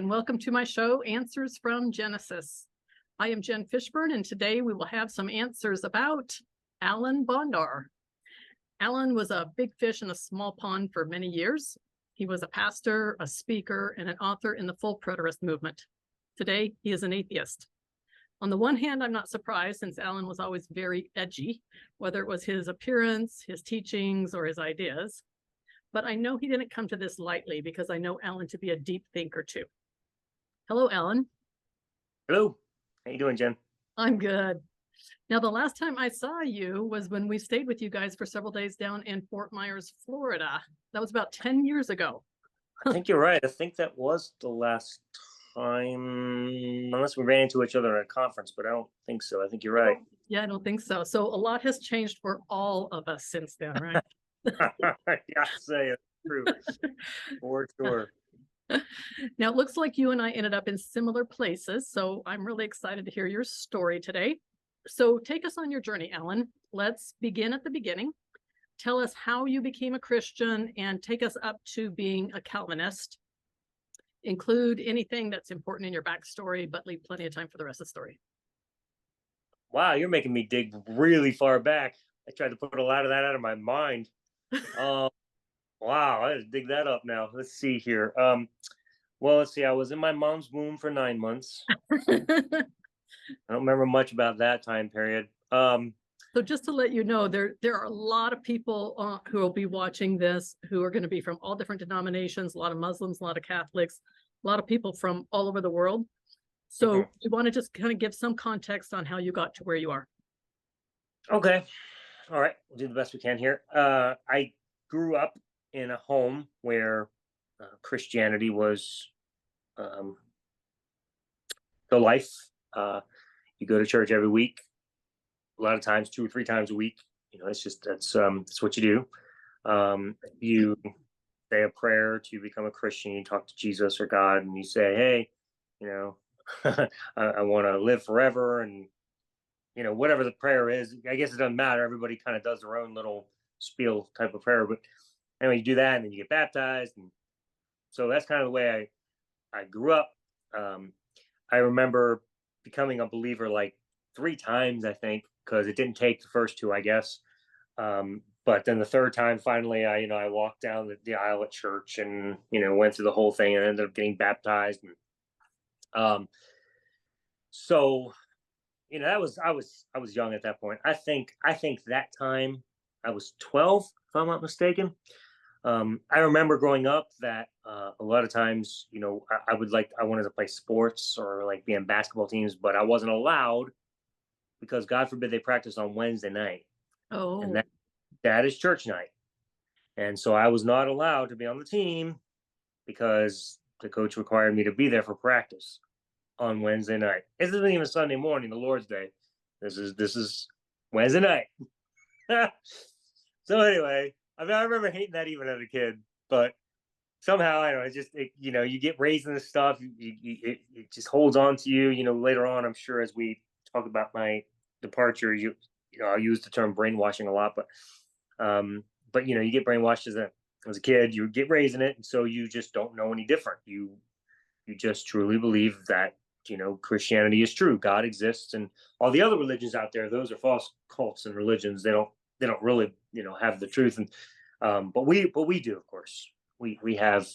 and welcome to my show, Answers from Genesis. I am Jen Fishburne, and today we will have some answers about Alan Bondar. Alan was a big fish in a small pond for many years. He was a pastor, a speaker, and an author in the full Preterist movement. Today, he is an atheist. On the one hand, I'm not surprised, since Alan was always very edgy, whether it was his appearance, his teachings, or his ideas. But I know he didn't come to this lightly, because I know Alan to be a deep thinker too. Hello, Alan. Hello. How you doing, Jen? I'm good. Now, the last time I saw you was when we stayed with you guys for several days down in Fort Myers, Florida. That was about 10 years ago. I think you're right. I think that was the last time, unless we ran into each other at a conference, but I don't think so. I think you're right. Yeah, I don't think so. So a lot has changed for all of us since then, right? Yeah, say it's true. For sure. Now, it looks like you and I ended up in similar places, so I'm really excited to hear your story today. So take us on your journey, Alan. Let's begin at the beginning. Tell us how you became a Christian and take us up to being a Calvinist. Include anything that's important in your backstory, but leave plenty of time for the rest of the story. Wow, you're making me dig really far back. I tried to put a lot of that out of my mind. Wow, I had to dig that up now. Let's see here. Well, let's see. I was in my mom's womb for 9 months. I don't remember much about that time period. So just to let you know, there are a lot of people who will be watching this who are going to be from all different denominations, a lot of Muslims, a lot of Catholics, a lot of people from all over the world. So you want to just kind of give some context on how you got to where you are. Okay. All right. We'll do the best we can here. I grew up in a home where Christianity was the life. You go to church every week, a lot of times 2 or 3 times a week. You know, it's just that's what you do. You say a prayer to become a Christian. You talk to Jesus or God, and you say, "Hey, you know, I want to live forever," and you know, whatever the prayer is. I guess it doesn't matter. Everybody kind of does their own little spiel type of prayer, but anyway, you do that, and then you get baptized, and so that's kind of the way I grew up. I remember becoming a believer like 3 times, I think, because it didn't take the first 2, I guess. But then the 3rd time, finally, I walked down the aisle at church and went through the whole thing and ended up getting baptized. And so that was I was young at that point. I think that time I was 12, if I'm not mistaken. I remember growing up that a lot of times, I wanted to play sports or like be on basketball teams, but I wasn't allowed because God forbid they practice on Wednesday night. Oh, and that is church night. And so I was not allowed to be on the team because the coach required me to be there for practice on Wednesday night. This isn't even Sunday morning, the Lord's Day. This is Wednesday night. So anyway, I remember hating that even as a kid, but somehow I don't know. It's just you get raised in this stuff. It just holds on to you. Later on, I'm sure as we talk about my departure, I'll use the term brainwashing a lot, but you get brainwashed as a kid. You get raised in it, and so you just don't know any different. You just truly believe that Christianity is true. God exists, and all the other religions out there, those are false cults and religions. They don't really have the truth. And but we do, of course. We have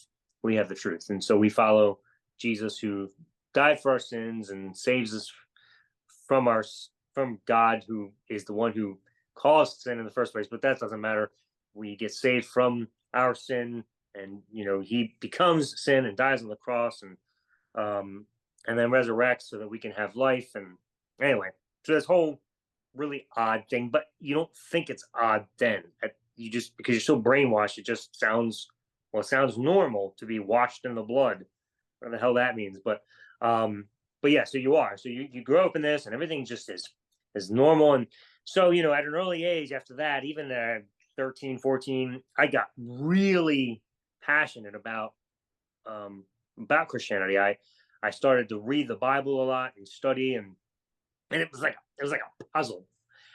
the truth, and so we follow Jesus, who died for our sins and saves us from God, who is the one who caused sin in the first place. But that doesn't matter. We get saved from our sin, and he becomes sin and dies on the cross, and then resurrects so that we can have life. And anyway, so this whole really odd thing, but you don't think it's odd then. You just, because you're so brainwashed, it just sounds normal to be washed in the blood, whatever the hell that means. But yeah, so you are. So you grow up in this, and everything just is normal. And so at an early age, after that, even at 13, 14, I got really passionate about Christianity. I started to read the Bible a lot and study, and it was like a puzzle.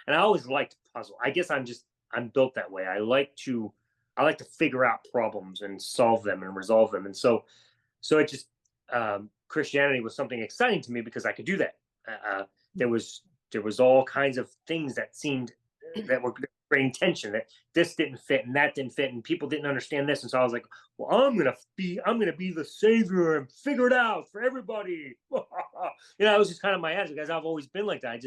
And I always liked puzzle. I guess I'm built that way. I like to figure out problems and solve them and resolve them. And so it just, Christianity was something exciting to me because I could do that. There was all kinds of things that seemed that were creating tension, that this didn't fit and that didn't fit and people didn't understand this. And so I was like, well, I'm gonna be the savior and figure it out for everybody. It was just kind of my attitude, because I've always been like that.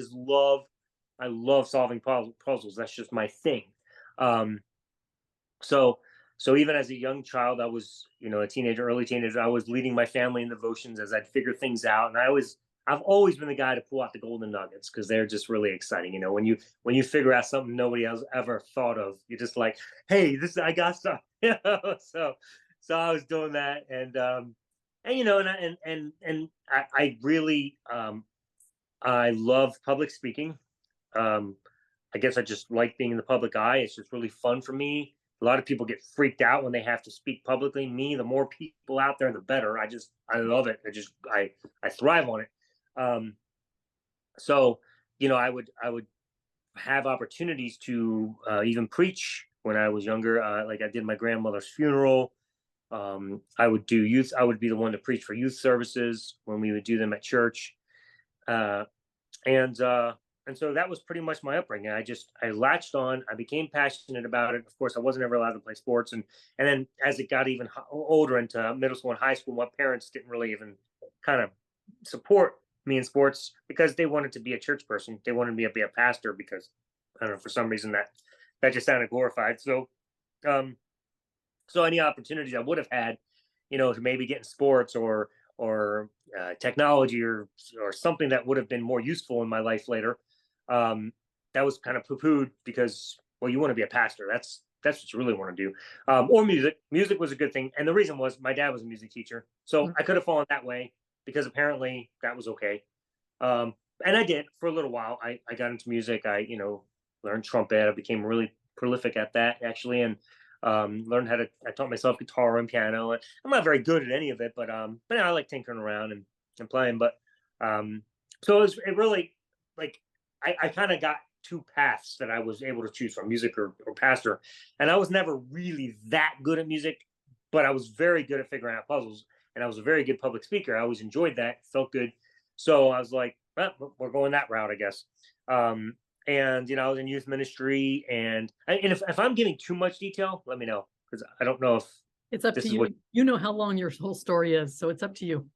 I love solving puzzles. That's just my thing. So even as a young child, I was, a teenager, early teenager, I was leading my family in devotions as I'd figure things out. And I've always been the guy to pull out the golden nuggets, because they're just really exciting. When you figure out something nobody else ever thought of, you're just like, hey, I got stuff. So I was doing that, and I really I love public speaking. I guess I just like being in the public eye. It's just really fun for me. A lot of people get freaked out when they have to speak publicly. Me, the more people out there, the better. I love it. I thrive on it. So, I would have opportunities to even preach when I was younger. Like I did my grandmother's funeral. I would do youth. I would be the one to preach for youth services when we would do them at church. And so that was pretty much my upbringing. I latched on. I became passionate about it. Of course, I wasn't ever allowed to play sports, and then as it got even older into middle school and high school, my parents didn't really even kind of support me in sports, because they wanted to be a church person. They wanted me to be a pastor, because I don't know, for some reason that just sounded glorified. So any opportunities I would have had, to maybe get in sports or technology or something that would have been more useful in my life later, that was kind of poo-pooed, because, well, you want to be a pastor. That's what you really want to do. Or music. Music was a good thing. And the reason was my dad was a music teacher. So I could have fallen that way, because apparently that was okay. And I did for a little while. I got into music. I, learned trumpet. I became really prolific at that, actually. And learned I taught myself guitar and piano. I'm not very good at any of it, but I like tinkering around and playing. But so it really, like, I kind of got two paths that I was able to choose from: music or pastor. And I was never really that good at music, but I was very good at figuring out puzzles, and I was a very good public speaker. I always enjoyed that, felt good. So I was like, well, we're going that route, I guess. And I was in youth ministry, and if I'm giving too much detail, let me know, because I don't know if it's up to you. You know how long your whole story is, so it's up to you.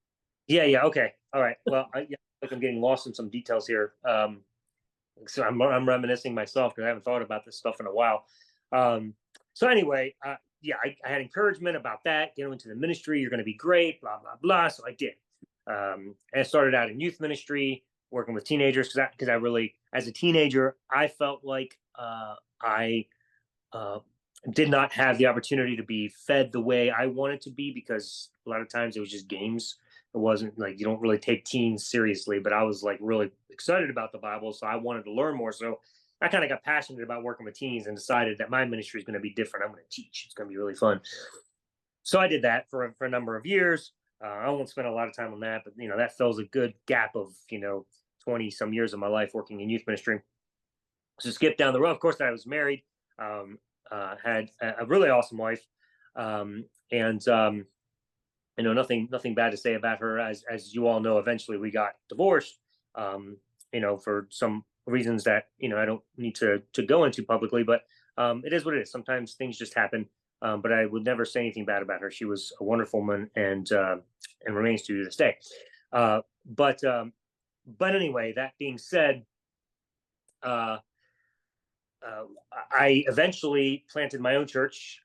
Yeah. Okay. All right. Well, like I'm getting lost in some details here. So I'm reminiscing myself, because I haven't thought about this stuff in a while. So anyway, I had encouragement about that. Get into the ministry, you're going to be great, blah blah blah. So I did. And I started out in youth ministry, working with teenagers, because I really, as a teenager, I felt like I did not have the opportunity to be fed the way I wanted to be, because a lot of times it was just games. It wasn't like, you don't really take teens seriously, but I was like really excited about the Bible, so I wanted to learn more. So I kind of got passionate about working with teens and decided that my ministry is going to be different. I'm going to teach. It's going to be really fun. So I did that for a number of years. I won't spend a lot of time on that, but that fills a good gap of 20 some years of my life working in youth ministry. So skip down the road. Of course, I was married, had a really awesome wife, and nothing bad to say about her. As you all know, eventually we got divorced, for some reasons that I don't need to go into publicly, but it is what it is. Sometimes things just happen. But I would never say anything bad about her. She was a wonderful woman, and remains to this day. But anyway, that being said, I eventually planted my own church.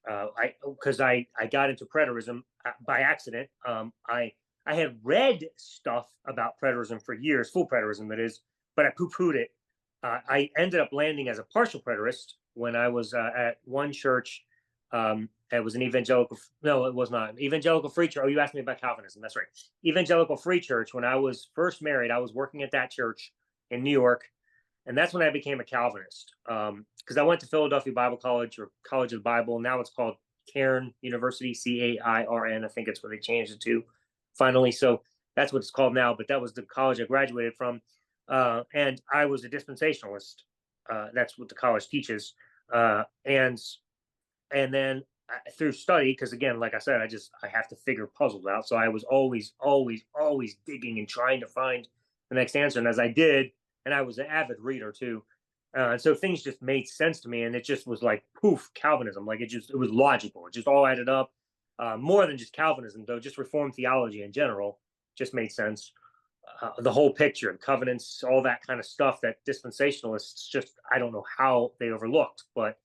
Because I got into Preterism by accident. I had read stuff about Preterism for years, full Preterism that is, but I poo-pooed it. I ended up landing as a partial Preterist when I was at one church. It was an evangelical. No, it was not evangelical free church. Oh, you asked me about Calvinism. That's right. Evangelical free church. When I was first married, I was working at that church in New York, and that's when I became a Calvinist. Because I went to Philadelphia Bible College, or College of the Bible. Now it's called Cairn University, CAIRN. I think it's what they changed it to finally. So that's what it's called now. But that was the college I graduated from, and I was a dispensationalist. That's what the college teaches. And then through study, because again, like I said, I have to figure puzzles out. So I was always digging and trying to find the next answer. And as I did, and I was an avid reader too, and so things just made sense to me, and it just was like poof, Calvinism. Like it was logical. It just all added up. More than just Calvinism, though, just Reformed theology in general just made sense. The whole picture, covenants, all that kind of stuff that dispensationalists just, I don't know how they overlooked, but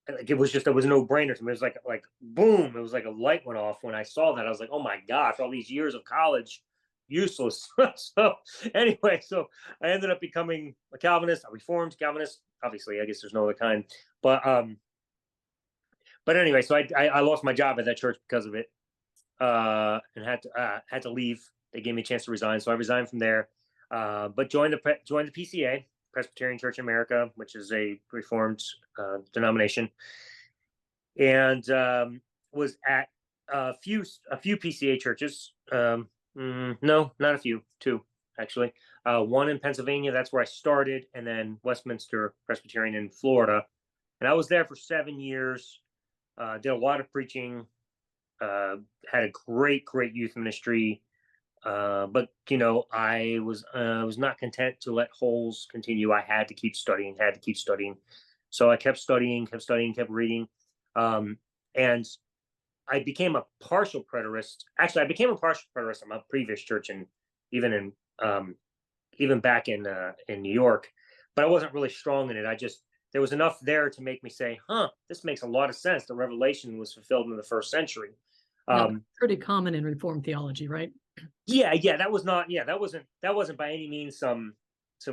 like it was a no-brainer to me. It was like boom, it was like a light went off when I saw that. I was like, oh my gosh, all these years of college, useless. So anyway, so I ended up becoming a Calvinist, a Reformed Calvinist. Obviously, I guess there's no other kind, but anyway, so I lost my job at that church because of it, and had to leave. They gave me a chance to resign, so I resigned from there, but joined the PCA, Presbyterian Church in America, which is a Reformed denomination, and was at a few PCA churches. No, not a few, two actually. One in Pennsylvania, that's where I started, and then Westminster Presbyterian in Florida, and I was there for 7 years. Did a lot of preaching. Had a great youth ministry. But I was not content to let holes continue. I had to keep studying. So I kept studying, kept reading, and I became a partial preterist. Actually, I became a partial preterist in my previous church, and even back in New York. But I wasn't really strong in it. There was enough there to make me say, "Huh, this makes a lot of sense." The Revelation was fulfilled in the first century. Pretty common in Reformed theology, right? Yeah, that wasn't by any means some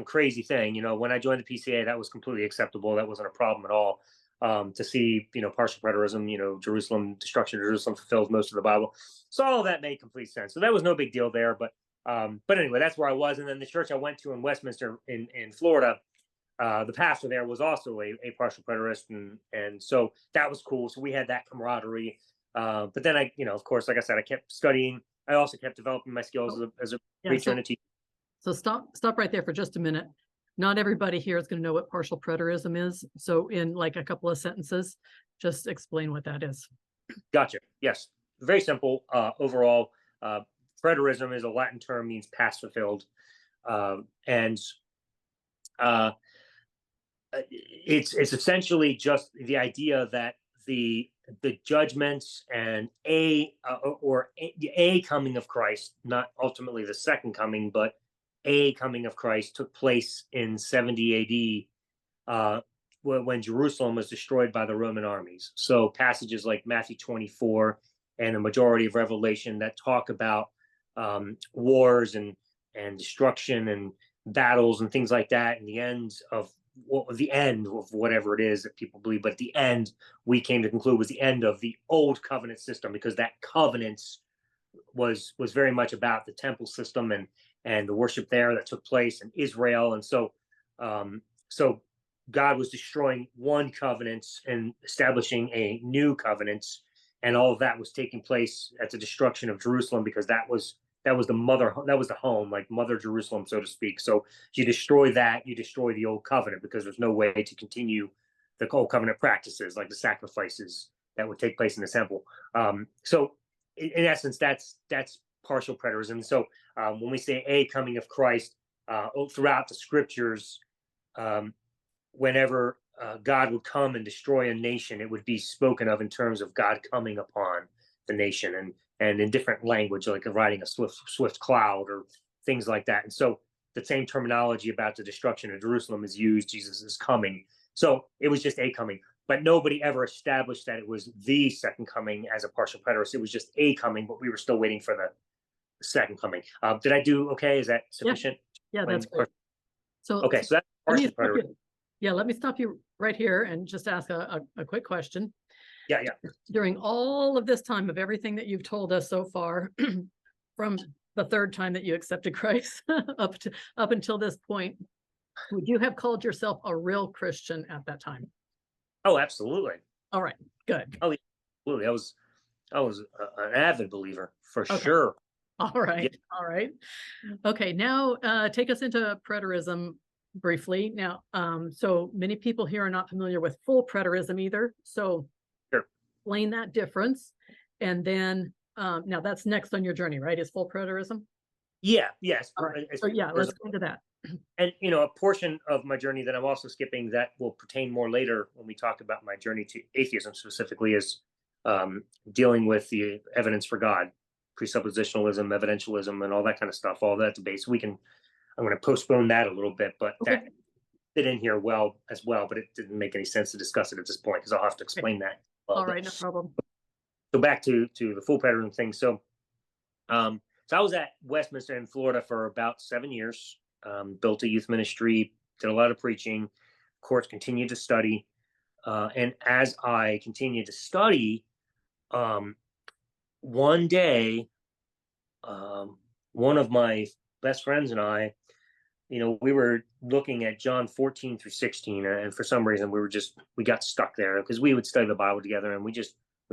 crazy thing. When I joined the PCA, that was completely acceptable. That wasn't a problem at all. To see, partial preterism, Jerusalem, destruction of Jerusalem fulfills most of the Bible. So all of that made complete sense. So that was no big deal there. But anyway, that's where I was. And then the church I went to in Westminster in Florida, the pastor there was also a partial preterist, and so that was cool. So we had that camaraderie. But then I, of course, like I said, I kept studying. I also kept developing my skills as a preacher and a teacher. So stop right there for just a minute. Not everybody here is going to know what partial preterism is. So in like a couple of sentences, just explain what that is. Gotcha. Yes. Very simple. Overall, preterism is a Latin term, means past fulfilled. And it's essentially just the idea that the judgments and a coming of Christ, not ultimately the second coming, but a coming of Christ, took place in 70 AD, when Jerusalem was destroyed by the Roman armies. So passages like Matthew 24 and the majority of Revelation that talk about wars and destruction and battles and things like that, and the end of whatever it is that people believe, but at the end we came to conclude was the end of the old covenant system, because that covenant was very much about the temple system and the worship there that took place in Israel. And so God was destroying one covenant and establishing a new covenant, and all of that was taking place at the destruction of Jerusalem, because that was the home, like Mother Jerusalem, so to speak. So you destroy that, you destroy the old covenant, because there's no way to continue the old covenant practices, like the sacrifices that would take place in the temple. So in essence, that's partial preterism. So when we say a coming of Christ, throughout the scriptures, whenever God would come and destroy a nation, it would be spoken of in terms of God coming upon the nation, and in different language, like riding a swift cloud or things like that. And so the same terminology about the destruction of Jerusalem is used. Jesus is coming. So it was just a coming, but nobody ever established that it was the second coming as a partial preterist. It was just a coming, but we were still waiting for the second coming. Did I do okay? Is that sufficient? Yeah, that's great. So okay, so that's partial preterist. Let me stop you right here and just ask a quick question. Yeah. During all of this time of everything that you've told us so far, from the third time that you accepted Christ up until this point, would you have called yourself a real Christian at that time? Oh, absolutely. All right, good. Oh, absolutely. I was an avid believer for sure. All right. Yeah. All right. Okay. Now, take us into preterism briefly. Now, so many people here are not familiar with full preterism either. So, sure. explain that difference. And then, now that's next on your journey, right? Is full preterism? Yeah, yes. All right. So yeah, let's go into that. And, a portion of my journey that I'm also skipping that will pertain more later when we talk about my journey to atheism specifically is dealing with the evidence for God, presuppositionalism, evidentialism, and all that kind of stuff, all that debate. So I'm going to postpone that a little bit, but Okay. that fit in here well, but it didn't make any sense to discuss it at this point because I'll have to explain that. All right, no problem. So back to the full preterism thing. So I was at Westminster in Florida for about 7 years, built a youth ministry, did a lot of preaching, of course, continued to study. And as I continued to study, one day, one of my best friends and I, we were looking at John 14 through 16. And for some reason, we got stuck there because we would study the Bible together. And we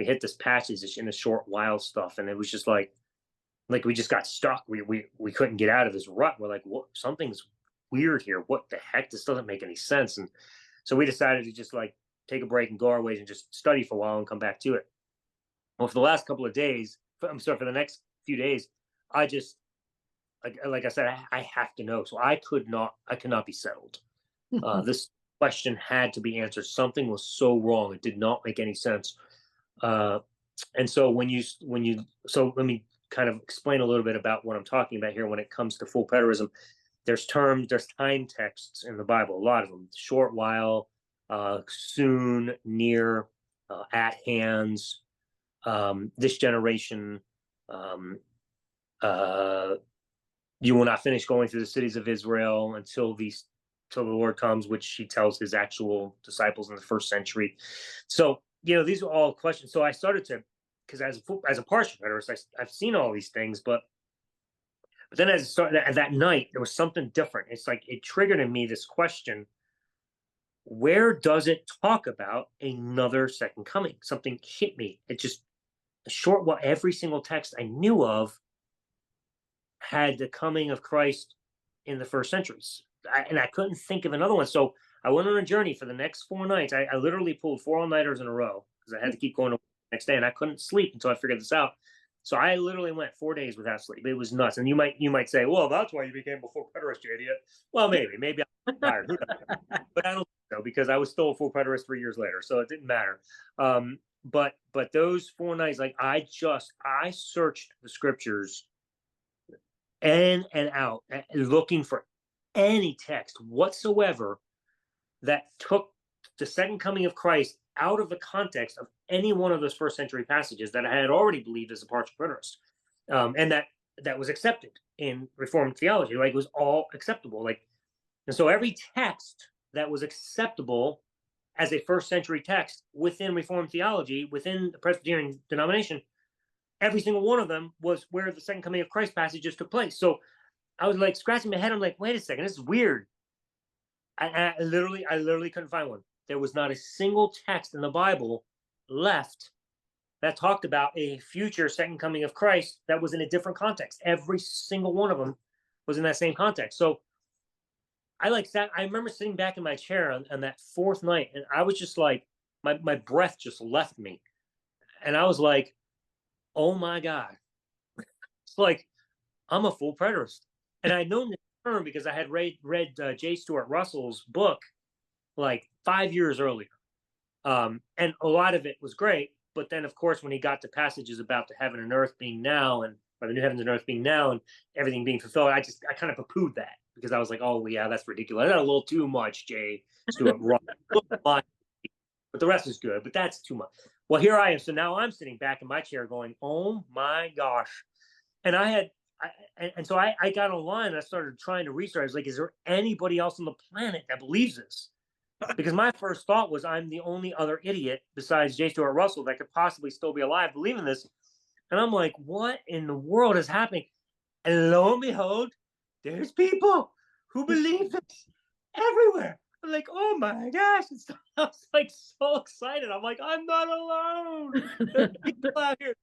hit this passage in a short while stuff. And it was just like we just got stuck. We couldn't get out of this rut. We're like, what? Something's weird here. What the heck? This doesn't make any sense. And so we decided to just like take a break and go our ways and just study for a while and come back to it. Well, for the last couple of days, for the next few days, I just, like I said, I have to know. So I could not be settled. This question had to be answered. Something was so wrong. It did not make any sense. And so so let me kind of explain a little bit about what I'm talking about here when it comes to full preterism. There's time texts in the Bible, a lot of them, short while, soon, near, at hands, this generation, you will not finish going through the cities of Israel until the Lord comes, which he tells his actual disciples in the first century. So, these are all questions. So I started to, because as a partial preterist, I've seen all these things, but then as it started that night, there was something different. It's like it triggered in me this question: where does it talk about another second coming? Something hit me. It just every single text I knew of had the coming of Christ in the first centuries, and I couldn't think of another one. So I went on a journey for the next 4 nights. I literally pulled 4 all-nighters in a row because I had to keep going to work the next day, and I couldn't sleep until I figured this out. So I literally went 4 days without sleep. It was nuts. And you might say, well, that's why you became a full preterist, you idiot. Well, maybe I'm tired. But I don't think so, because I was still a full preterist 3 years later, so it didn't matter. But those 4 nights, like I searched the scriptures in and out, looking for any text whatsoever that took the second coming of Christ out of the context of any one of those first century passages that I had already believed as a partial preterist, and that was accepted in Reformed theology. Like, it was all acceptable. And so every text that was acceptable as a first century text within Reformed theology, within the Presbyterian denomination, every single one of them was where the second coming of Christ passages took place. So I was like scratching my head. I'm like, wait a second, this is weird. I literally couldn't find one. There was not a single text in the Bible left that talked about a future second coming of Christ that was in a different context. Every single one of them was in that same context. So I remember sitting back in my chair on that 4th night, and I was just like, my breath just left me. And I was like, oh my God. It's like, I'm a full preterist. And I'd known this term because I had read J. Stuart Russell's book like 5 years earlier. And a lot of it was great. But then, of course, when he got to passages about the heaven and earth being now, or the new heavens and earth being now, and everything being fulfilled, I kind of poo-pooed that, because I was like, oh, yeah, that's ridiculous. That's a little too much, J. Stuart Russell. But the rest is good, but that's too much. Well, here I am. So now I'm sitting back in my chair going, oh, my gosh. And so I got online and I started trying to research. I was like, is there anybody else on the planet that believes this? Because my first thought was, I'm the only other idiot besides J. Stuart Russell that could possibly still be alive believing this. And I'm like, what in the world is happening? And lo and behold, there's people who believe this everywhere. I'm like, oh my gosh. I was like so excited. I'm like, I'm not alone. There's people out here.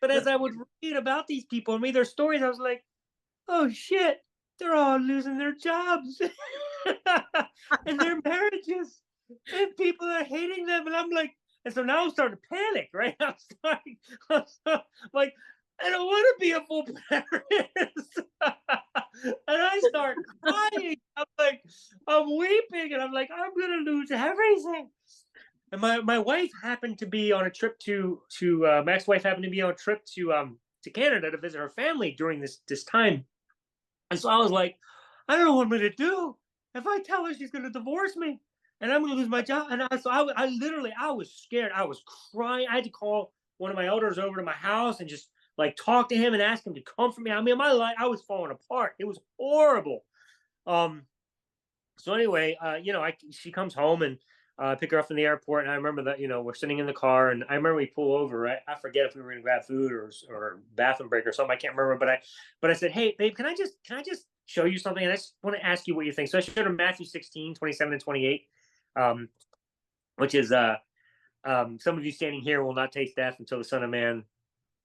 But as I would read about these people and read their stories, I was like, oh shit, they're all losing their jobs and their marriages, and people are hating them. And I'm like, And so now I'm starting to panic, right? Like, I don't want to be a full preterist. And I start crying. I'm like, I'm weeping, and I'm like, I'm gonna lose everything. And my wife happened to be on a trip to Mac's wife happened to be on a trip to Canada to visit her family during this time. And so I was like, I don't know what I'm gonna do. If I tell her, she's gonna divorce me and I'm gonna lose my job. And I literally, I was scared. I was crying. I had to call one of my elders over to my house and just like talk to him and ask him to comfort me. I mean, my life, I was falling apart. It was horrible. So anyway, she comes home, and pick her up from the airport. And I remember that, we're sitting in the car, and I remember we pull over, right? I forget if we were going to grab food or bathroom break or something. I can't remember, but I said, hey, babe, can I just show you something? And I just want to ask you what you think. So I showed her Matthew 16, 27 and 28, which is, some of you standing here will not taste death until the Son of Man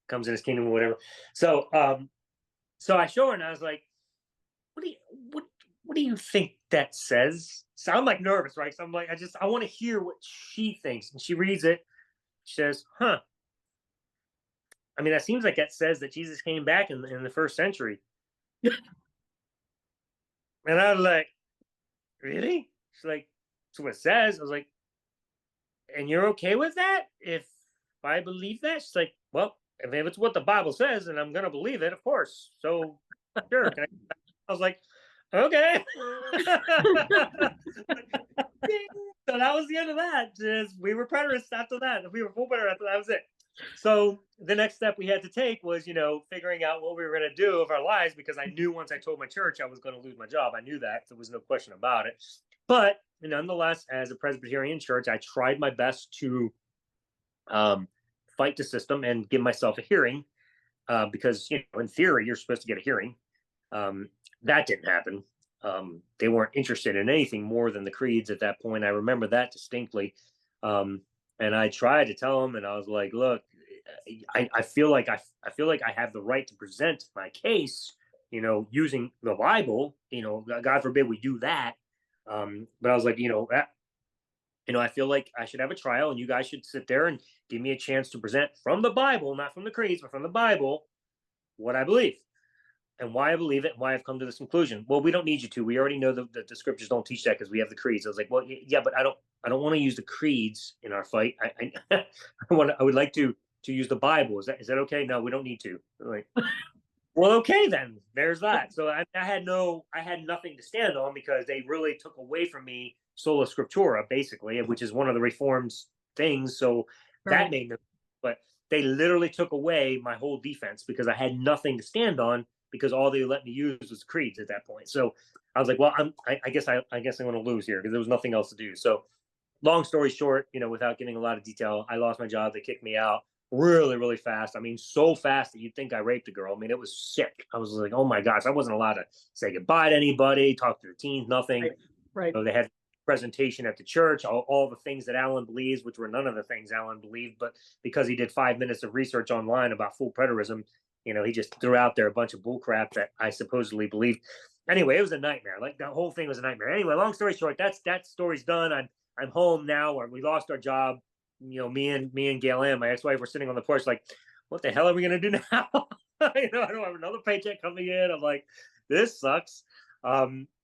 comes in his kingdom or whatever. So, so I show her, and I was like, what do you think that says? So I'm like nervous, right? So I'm like, I want to hear what she thinks. And she reads it. She says, huh. I mean, that seems like that says that Jesus came back in the first century. And I was like, really? She's like, that's what it says. I was like, and you're okay with that? If I believe that? She's like, well, if it's what the Bible says, and I'm going to believe it, of course. So sure. I was like, okay. So that was the end of that. We were preterists after that. If we were full preterists, that was it. So the next step we had to take was, figuring out what we were going to do with our lives, because I knew once I told my church I was going to lose my job. I knew that. There was no question about it. But nonetheless, as a Presbyterian church, I tried my best to fight the system and give myself a hearing, because, in theory, you're supposed to get a hearing. That didn't happen. They weren't interested in anything more than the creeds at that point. I remember that distinctly. And I tried to tell them, and I was like, look, I feel like I have the right to present my case, using the Bible, God forbid we do that. But I was like, I feel like I should have a trial, and you guys should sit there and give me a chance to present from the Bible, not from the creeds, but from the Bible, what I believe and why I believe it and why I've come to this conclusion. Well, we don't need you to. We already know that the scriptures don't teach that because we have the creeds. I was like, well, yeah, but I don't want to use the creeds in our fight. I would like to use the Bible. Is that okay? No, we don't need to. Like, well, okay, then there's that. So I had nothing to stand on, because they really took away from me sola scriptura, basically, which is one of the Reformed things. So that made no, but they literally took away my whole defense, because I had nothing to stand on, because all they let me use was creeds at that point. So I was like, well, I guess I'm going to lose here, because there was nothing else to do. So long story short, without getting a lot of detail, I lost my job. They kicked me out really, really fast. I mean, so fast that you'd think I raped a girl. I mean, it was sick. I was like, oh my gosh, I wasn't allowed to say goodbye to anybody, talk to the teens, nothing. Right. So they had presentation at the church, all the things that Alan believes, which were none of the things Alan believed, but because he did 5 minutes of research online about full preterism, he just threw out there a bunch of bull crap that I supposedly believed. Anyway, it was a nightmare. Like, the whole thing was a nightmare. Anyway, long story short, that story's done. I'm home now, or we lost our job. Me and Gail Ann, my ex-wife, were sitting on the porch like, what the hell are we going to do now? I don't have another paycheck coming in. I'm like, this sucks.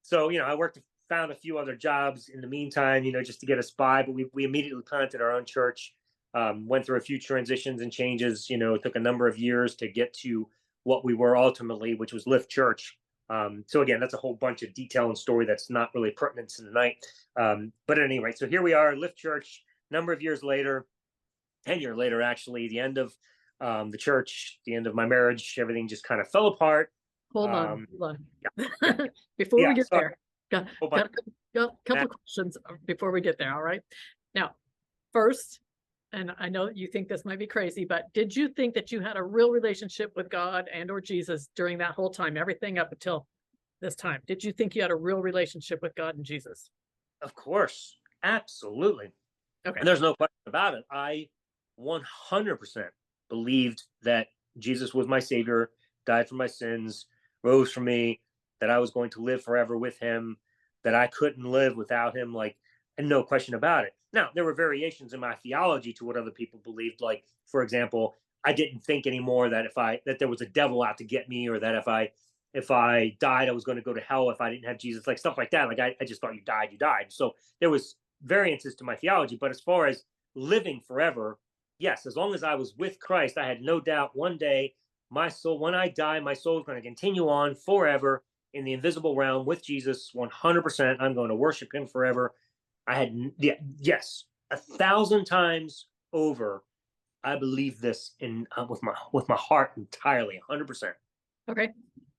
So, I found a few other jobs in the meantime, just to get us by, but we immediately planted our own church, went through a few transitions and changes. It took a number of years to get to what we were ultimately, which was Lift Church. So again, that's a whole bunch of detail and story that's not really pertinent tonight. But at any rate, so here we are, Lift Church, number of years later, 10 years later, actually, the end of the church, the end of my marriage, everything just kind of fell apart. Hold on. Yeah. Before we get sorry. there, got a couple of questions before we get there. All right. Now, first, and I know you think this might be crazy, but did you think that you had a real relationship with God and or Jesus during that whole time, everything up until this time? Did you think you had a real relationship with God and Jesus? Of course. Absolutely. Okay. And there's no question about it. I 100% believed that Jesus was my savior, died for my sins, rose for me, that I was going to live forever with him, that I couldn't live without him. Like, and no question about it. Now, there were variations in my theology to what other people believed. Like, for example, I didn't think anymore that that there was a devil out to get me, or that if I died, I was going to go to hell if I didn't have Jesus, like stuff like that. Like I just thought you died. So there was variances to my theology. But as far as living forever, yes, as long as I was with Christ, I had no doubt one day my soul, when I die, my soul is going to continue on forever in the invisible realm with Jesus. 100%. I'm going to worship him forever. I had, yeah, yes, 1,000 times over. I believe this in with my heart entirely, 100%. Okay.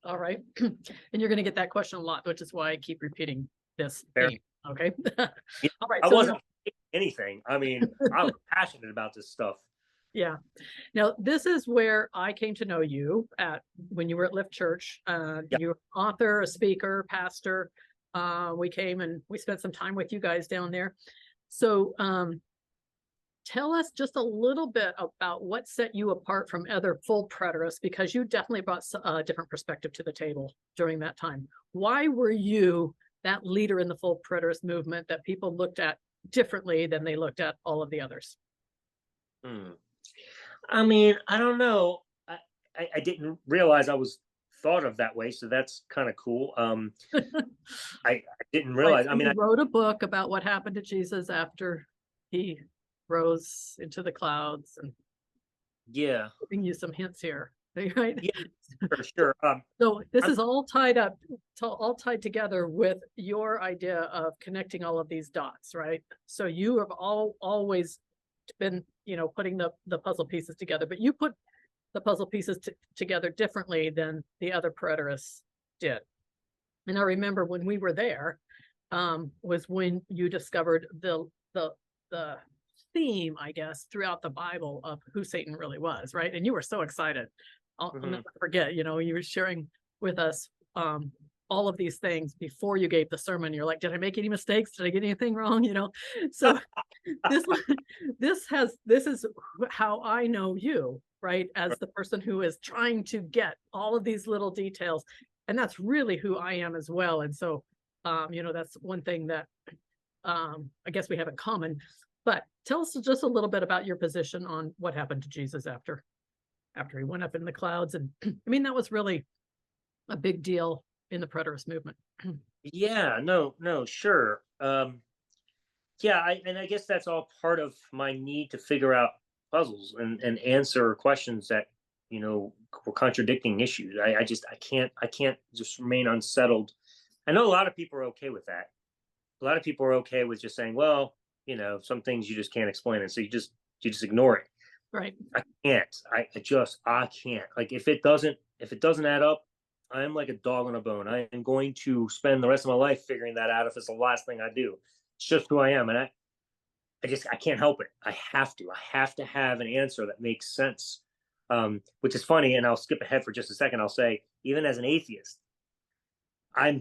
All right. And you're going to get that question a lot, which is why I keep repeating this Fair. theme. Okay. Yeah, All right. I So wasn't anything. I mean, I was passionate about this stuff. yeah. Now, this is where I came to know you when you were at Lift Church. Yep. You're an author, a speaker, pastor. We came and we spent some time with you guys down there. So tell us just a little bit about what set you apart from other full preterists, because you definitely brought a different perspective to the table during that time. Why were you that leader in the full preterist movement that people looked at differently than they looked at all of the others? I mean, I don't know. I didn't realize I was thought of that way, so that's kind of cool. I didn't realize. Like, I mean, you wrote a book about what happened to Jesus after he rose into the clouds, and yeah, giving you some hints here, right? yeah, for sure. So this is all tied together with your idea of connecting all of these dots, right? So you have always been, putting the puzzle pieces together, but you put the puzzle pieces together differently than the other preterists did. And I remember when we were there, was when you discovered the theme, I guess, throughout the Bible of who Satan really was, right? And you were so excited. I'll never forget, you were sharing with us all of these things before you gave the sermon. You're like, did I make any mistakes? Did I get anything wrong? So this is how I know you, right? As the person who is trying to get all of these little details. And that's really who I am as well. And so, that's one thing that I guess we have in common. But tell us just a little bit about your position on what happened to Jesus after he went up in the clouds. And I mean, that was really a big deal in the preterist movement. Yeah, no, sure. Yeah, I guess that's all part of my need to figure out puzzles and answer questions that were contradicting issues. I can't just remain unsettled. I know a lot of people are okay with that. A lot of people are okay with just saying, well, some things you just can't explain, and so you just ignore it. Right. I can't. I can't. Like if it doesn't add up, I'm like a dog on a bone. I am going to spend the rest of my life figuring that out if it's the last thing I do. It's just who I am, and I can't help it. I have to have an answer that makes sense. Which is funny, and I'll skip ahead for just a second. I'll say, even as an atheist, I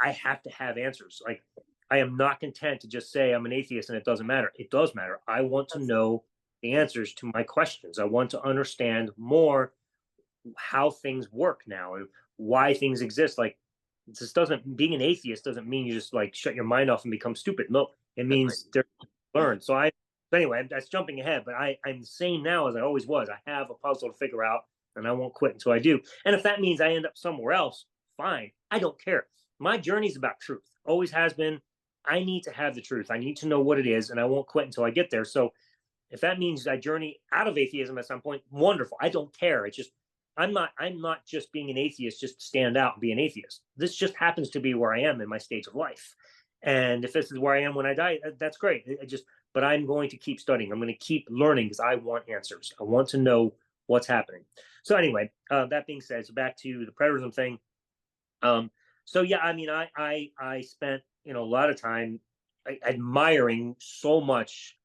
have to have answers. Like I am not content to just say I'm an atheist and it doesn't matter. It does matter. I want to know the answers to my questions. I want to understand more how things work now and why things exist. Like being an atheist doesn't mean you just like shut your mind off and become stupid. No, it means there's learn. So anyway, that's jumping ahead, but I'm the same now as I always was. I have a puzzle to figure out and I won't quit until I do. And if that means I end up somewhere else, fine. I don't care. My journey is about truth. Always has been. I need to have the truth. I need to know what it is, and I won't quit until I get there. So if that means I journey out of atheism at some point, wonderful. I don't care. It's just I'm not just being an atheist just to stand out and be an atheist. This just happens to be where I am in my stage of life. And if this is where I am when I die, that's great. But I'm going to keep studying. I'm going to keep learning because I want answers. I want to know what's happening. So anyway, that being said, so back to the preterism thing. So yeah, I mean, I spent a lot of time admiring so much,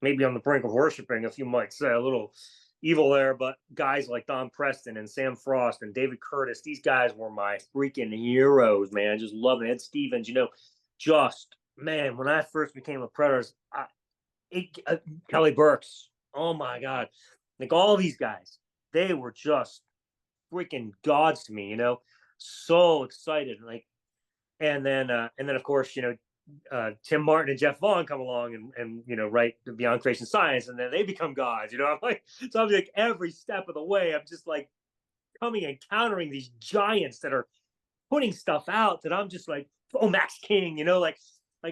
maybe on the brink of worshiping, if you might say, a little evil there, but guys like Don Preston and Sam Frost and David Curtis, these guys were my freaking heroes, man. I just love it. Ed Stevens, man, when I first became a preterist, Kelly Burks, oh my God, like all these guys, they were just freaking gods to me, so excited. Like, and then of course, Tim Martin and Jeff Vaughn come along and write Beyond Creation Science, and then they become gods. I'm like, so I'm like every step of the way, I'm just like encountering these giants that are putting stuff out that I'm just like, oh, Max King, like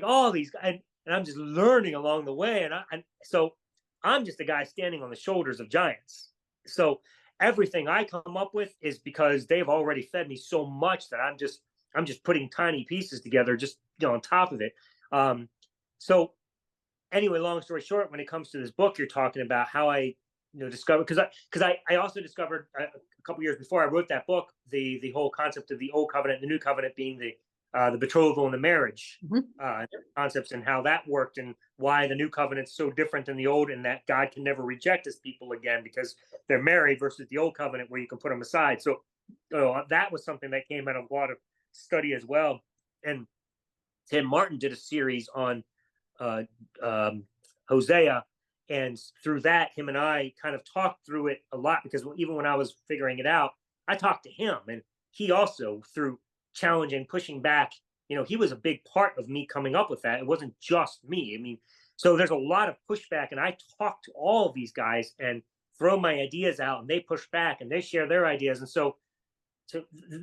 all these, and I'm just learning along the way, and so I'm just a guy standing on the shoulders of giants. So everything I come up with is because they've already fed me so much that I'm just putting tiny pieces together, just on top of it. So anyway, long story short, when it comes to this book, you're talking about how I discovered, because I also discovered a couple years before I wrote that book, the whole concept of the old covenant, the new covenant being the betrothal and the marriage concepts, and how that worked, and why the new covenant's so different than the old, and that God can never reject his people again because they're married, versus the old covenant where you can put them aside. So that was something that came out of a lot of study as well. And Tim Martin did a series on Hosea, and through that, him and I kind of talked through it a lot, because even when I was figuring it out, I talked to him, and he also, through challenging, pushing back, he was a big part of me coming up with that. It wasn't just me. I mean, so there's a lot of pushback, and I talk to all of these guys and throw my ideas out, and they push back and they share their ideas. And so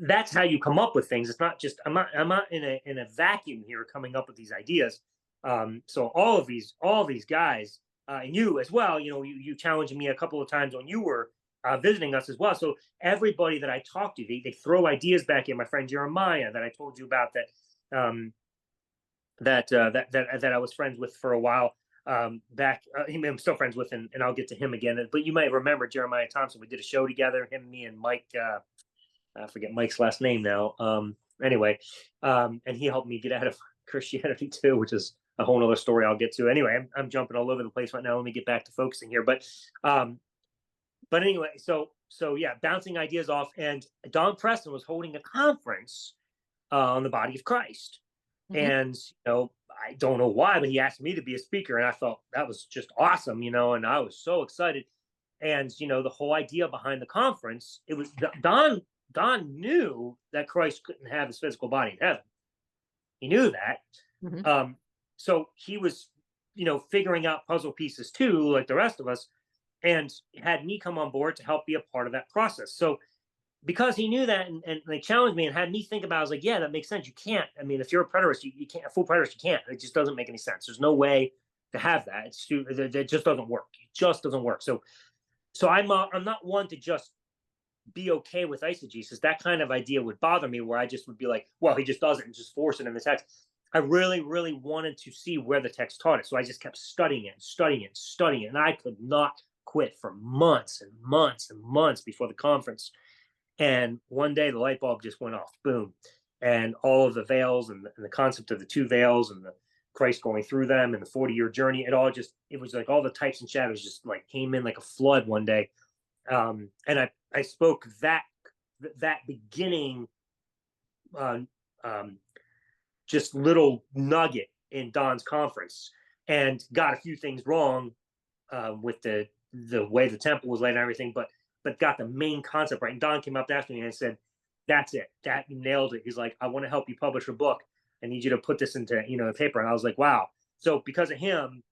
that's how you come up with things. It's not just, I'm not in a vacuum here coming up with these ideas. So all of these guys, and you as well, you challenged me a couple of times when you were visiting us as well. So everybody that I talk to, they throw ideas back in. My friend Jeremiah, that I told you about, that I was friends with for a while back. I'm still friends with, and I'll get to him again. But you might remember Jeremiah Thompson. We did a show together, him, me, and Mike. I forget Mike's last name now. Anyway, and he helped me get out of Christianity too, which is a whole other story I'll get to. Anyway, I'm jumping all over the place right now. Let me get back to focusing here. But anyway, so yeah, bouncing ideas off. And Don Preston was holding a conference on the body of Christ. And, I don't know why, but he asked me to be a speaker. And I thought that was just awesome, and I was so excited. And, the whole idea behind the conference, it was Don knew that Christ couldn't have his physical body in heaven. He knew that. So he was, figuring out puzzle pieces too, like the rest of us, and had me come on board to help be a part of that process. So because he knew that, and they challenged me and had me think about it, I was like, yeah, that makes sense. You can't. I mean, if you're a preterist, you can't. A full preterist, you can't. It just doesn't make any sense. There's no way to have that. It just doesn't work. It just doesn't work. So I'm not one to just be okay with eisegesis. That kind of idea would bother me, where I just would be like, well, he just doesn't, and just force it in the text. I really, really wanted to see where the text taught it. So I just kept studying it. And I could not quit for months and months and months before the conference. And one day the light bulb just went off, boom. And all of the veils and the concept of the two veils and the Christ going through them and the 40-year journey, it was like all the types and shadows just like came in like a flood one day. And I spoke that beginning just little nugget in Don's conference, and got a few things wrong with the way the temple was laid and everything, but got the main concept right. And Don came up after me and said, that's it, that you nailed it. He's like, I want to help you publish a book. I need you to put this into paper. And I was like, wow. So because of him,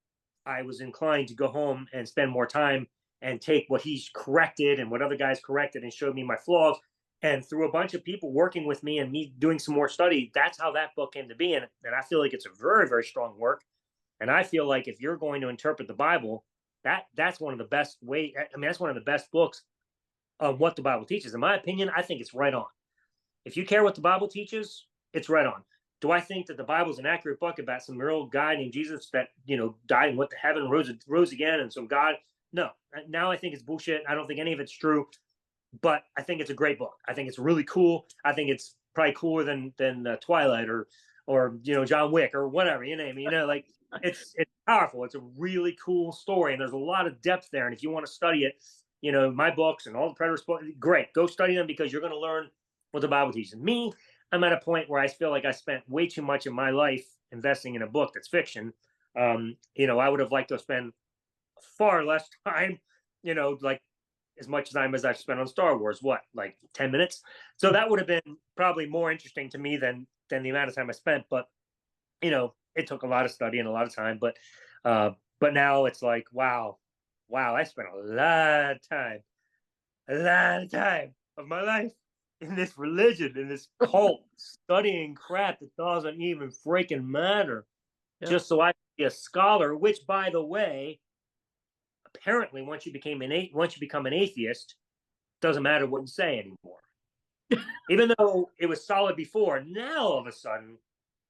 I was inclined to go home and spend more time and take what he's corrected and what other guys corrected and showed me my flaws. And through a bunch of people working with me and me doing some more study, that's how that book came to be. And I feel like it's a very, very strong work. And I feel like if you're going to interpret the Bible, that's one of the best that's one of the best books of what the Bible teaches. In my opinion, I think it's right on. If you care what the Bible teaches, it's right on. Do I think that the Bible is an accurate book about some real guy named Jesus that, died and went to heaven, rose again, and so God? No. Now I think it's bullshit. I don't think any of it's true. But I think it's a great book. I think it's really cool. I think it's probably cooler than Twilight or John Wick or whatever, you name it. Like it's powerful. It's a really cool story, and there's a lot of depth there. And if you want to study it, my books and all the Preterist books, great. Go study them, because you're going to learn what the Bible teaches. Me, I'm at a point where I feel like I spent way too much of my life investing in a book that's fiction. I would have liked to spend far less time, like as much time as I've spent on Star Wars, like 10 minutes. So that would have been probably more interesting to me than the amount of time I spent. But, it took a lot of study and a lot of time, but now it's like, wow, I spent a lot of time of my life in this religion, in this cult, studying crap that doesn't even freaking matter, just so I can be a scholar. Which, by the way, apparently, once you become an atheist, doesn't matter what you say anymore. Even though it was solid before, now all of a sudden,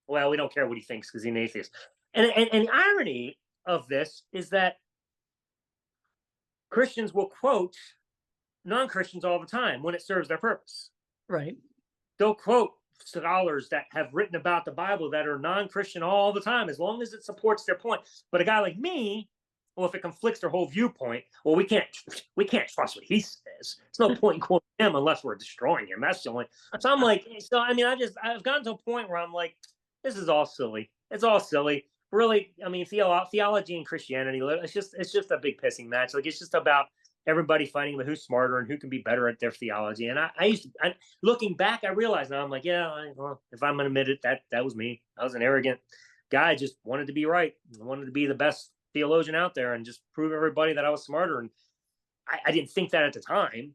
well, we don't care what he thinks because he's an atheist. And the irony of this is that Christians will quote non-Christians all the time when it serves their purpose. Right. They'll quote scholars that have written about the Bible that are non-Christian all the time, as long as it supports their point. But a guy like me, well, if it conflicts their whole viewpoint, well, we can't trust what he says. There's no point in quoting him unless we're destroying him. That's the only. So I'm like, I mean, I've gotten to a point where I'm like, this is all silly. It's all silly. Really, I mean, theology and Christianity, it's just a big pissing match. Like, it's just about everybody fighting about who's smarter and who can be better at their theology. And looking back, I realized now, I'm like, yeah, well, if I'm going to admit it, that was me. I was an arrogant guy. I just wanted to be right. I wanted to be the best theologian out there and just prove everybody that I was smarter. And I didn't think that at the time,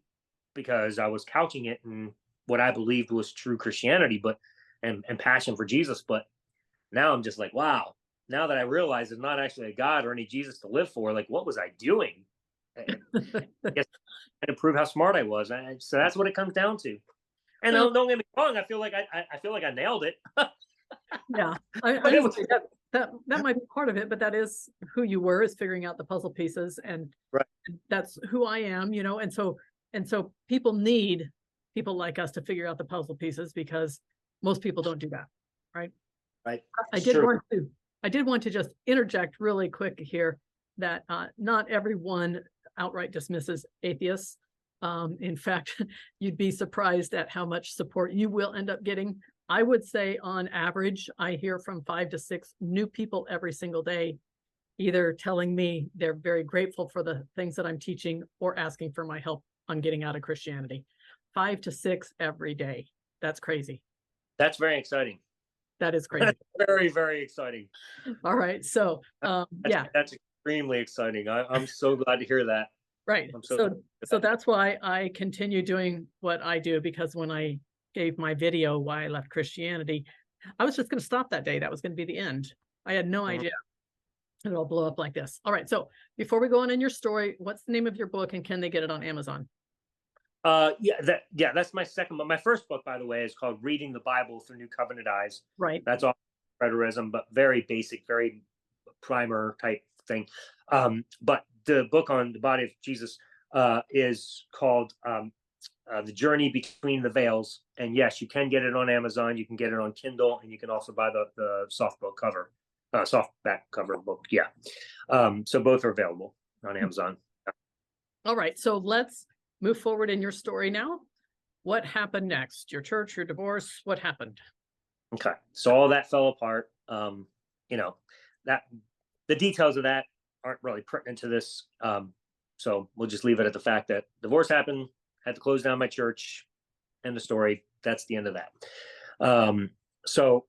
because I was couching it in what I believed was true Christianity, and passion for Jesus. But now I'm just like, wow. Now that I realize there's not actually a God or any Jesus to live for, like, what was I doing? I guess to prove how smart I was. So that's what it comes down to. And don't get me wrong, I feel like I nailed it. Yeah, I would say that might be part of it, but that is who you were, is figuring out the puzzle pieces, and right. That's who I am, and so people need people like us to figure out the puzzle pieces, because most people don't do that, right? Right. I did want to just interject really quick here that not everyone outright dismisses atheists. In fact, you'd be surprised at how much support you will end up getting. I would say on average, I hear from 5 to 6 new people every single day, either telling me they're very grateful for the things that I'm teaching or asking for my help on getting out of Christianity. 5 to 6 every day. That's crazy. That's very exciting. That is crazy. That's very, very exciting. All right. So, that's extremely exciting. I'm so glad to hear that. Right. So that's why I continue doing what I do, because when I gave my video why I left Christianity, I was just going to stop that day. That was going to be the end. I had no idea it'll blow up like this. All right. So before we go on in your story, what's the name of your book, and can they get it on Amazon? That's my second, but my first book, by the way, is called Reading the Bible Through New Covenant Eyes. Right. That's all preterism, but very basic, very primer type thing. But the book on the body of Jesus is called The Journey Between the Veils. And yes, you can get it on Amazon. You can get it on Kindle, and you can also buy the softback cover book. Yeah. So both are available on Amazon. All right. So let's move forward in your story now. What happened next? Your church, your divorce, what happened? Okay. So all that fell apart. That the details of that aren't really pertinent to this. So we'll just leave it at the fact that divorce happened, had to close down my church, end the story. That's the end of that. So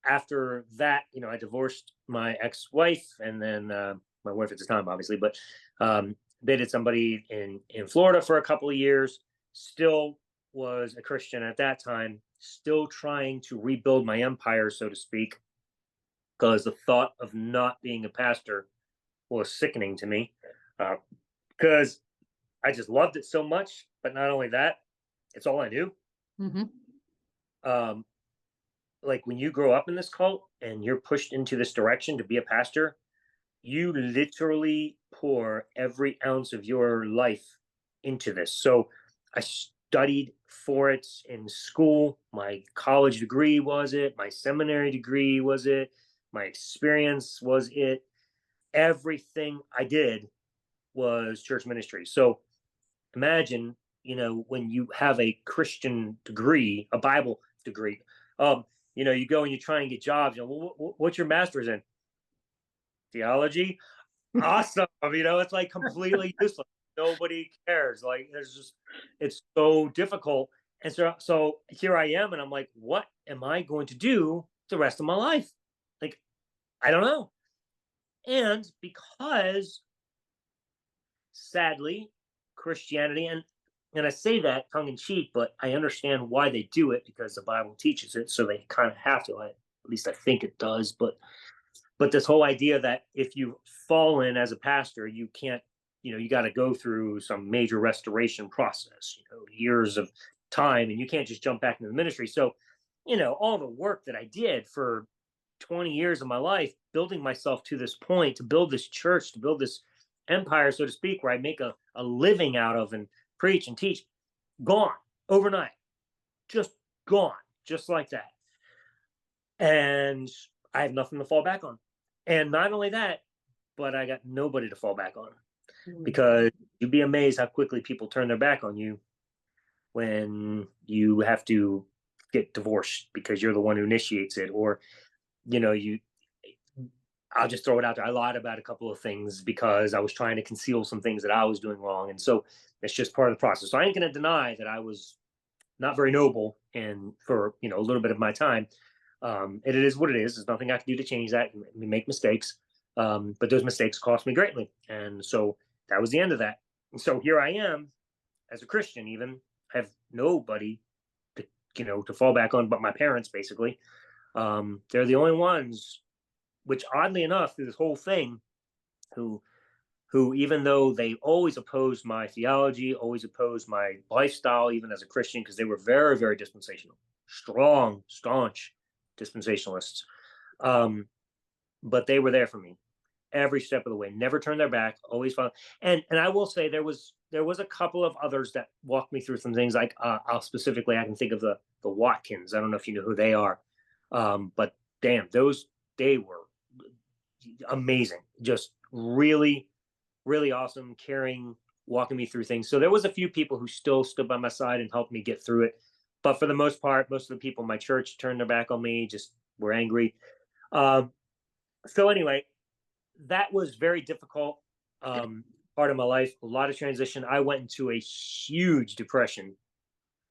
after that, I divorced my ex-wife, and then my wife at the time, obviously, but dated somebody in Florida for a couple of years, still was a Christian at that time, still trying to rebuild my empire, so to speak, because the thought of not being a pastor was sickening to me, because I just loved it so much. But not only that, it's all I knew. Mm-hmm. Like, when you grow up in this cult and you're pushed into this direction to be a pastor, you literally pour every ounce of your life into this. So I studied for it in school. My college degree was it. My seminary degree was it. My experience was it. Everything I did was church ministry. So imagine, when you have a Christian degree, a Bible degree, you go and you try and get jobs. What's your master's in? Theology. Awesome. It's like completely useless. Nobody cares. Like, it's so difficult. And so here I am, and I'm like, what am I going to do the rest of my life? I don't know. And because, sadly, Christianity, and I say that tongue in cheek, but I understand why they do it, because the Bible teaches it, so they kind of have to. At least I think it does. But this whole idea that if you fall in as a pastor, you can't, you got to go through some major restoration process, years of time, and you can't just jump back into the ministry. So, all the work that I did for 20 years of my life, building myself to this point, to build this church, to build this empire, so to speak, where I make a living out of and preach and teach, gone overnight, just gone, just like that. And I have nothing to fall back on. And not only that, but I got nobody to fall back on, because you'd be amazed how quickly people turn their back on you when you have to get divorced because you're the one who initiates it, or I'll just throw it out there. I lied about a couple of things because I was trying to conceal some things that I was doing wrong. And so it's just part of the process. So I ain't going to deny that I was not very noble and for, a little bit of my time. It is what it is. There's nothing I can do to change that. We make mistakes. But those mistakes cost me greatly. And so that was the end of that. And so here I am as a Christian, even have nobody to fall back on but my parents, basically. They're the only ones, which oddly enough, through this whole thing, who even though they always opposed my theology, always opposed my lifestyle, even as a Christian, because they were very, very dispensational, strong, staunch dispensationalists. But they were there for me every step of the way, never turned their back, always followed. And I will say there was a couple of others that walked me through some things. Like I can think of the Watkins. I don't know if you know who they are, but damn, they were amazing, just really, really awesome, caring, walking me through things. So there was a few people who still stood by my side and helped me get through it. But for the most part, most of the people in my church turned their back on me, just were angry. So anyway, that was very difficult part of my life, a lot of transition. I went into a huge depression.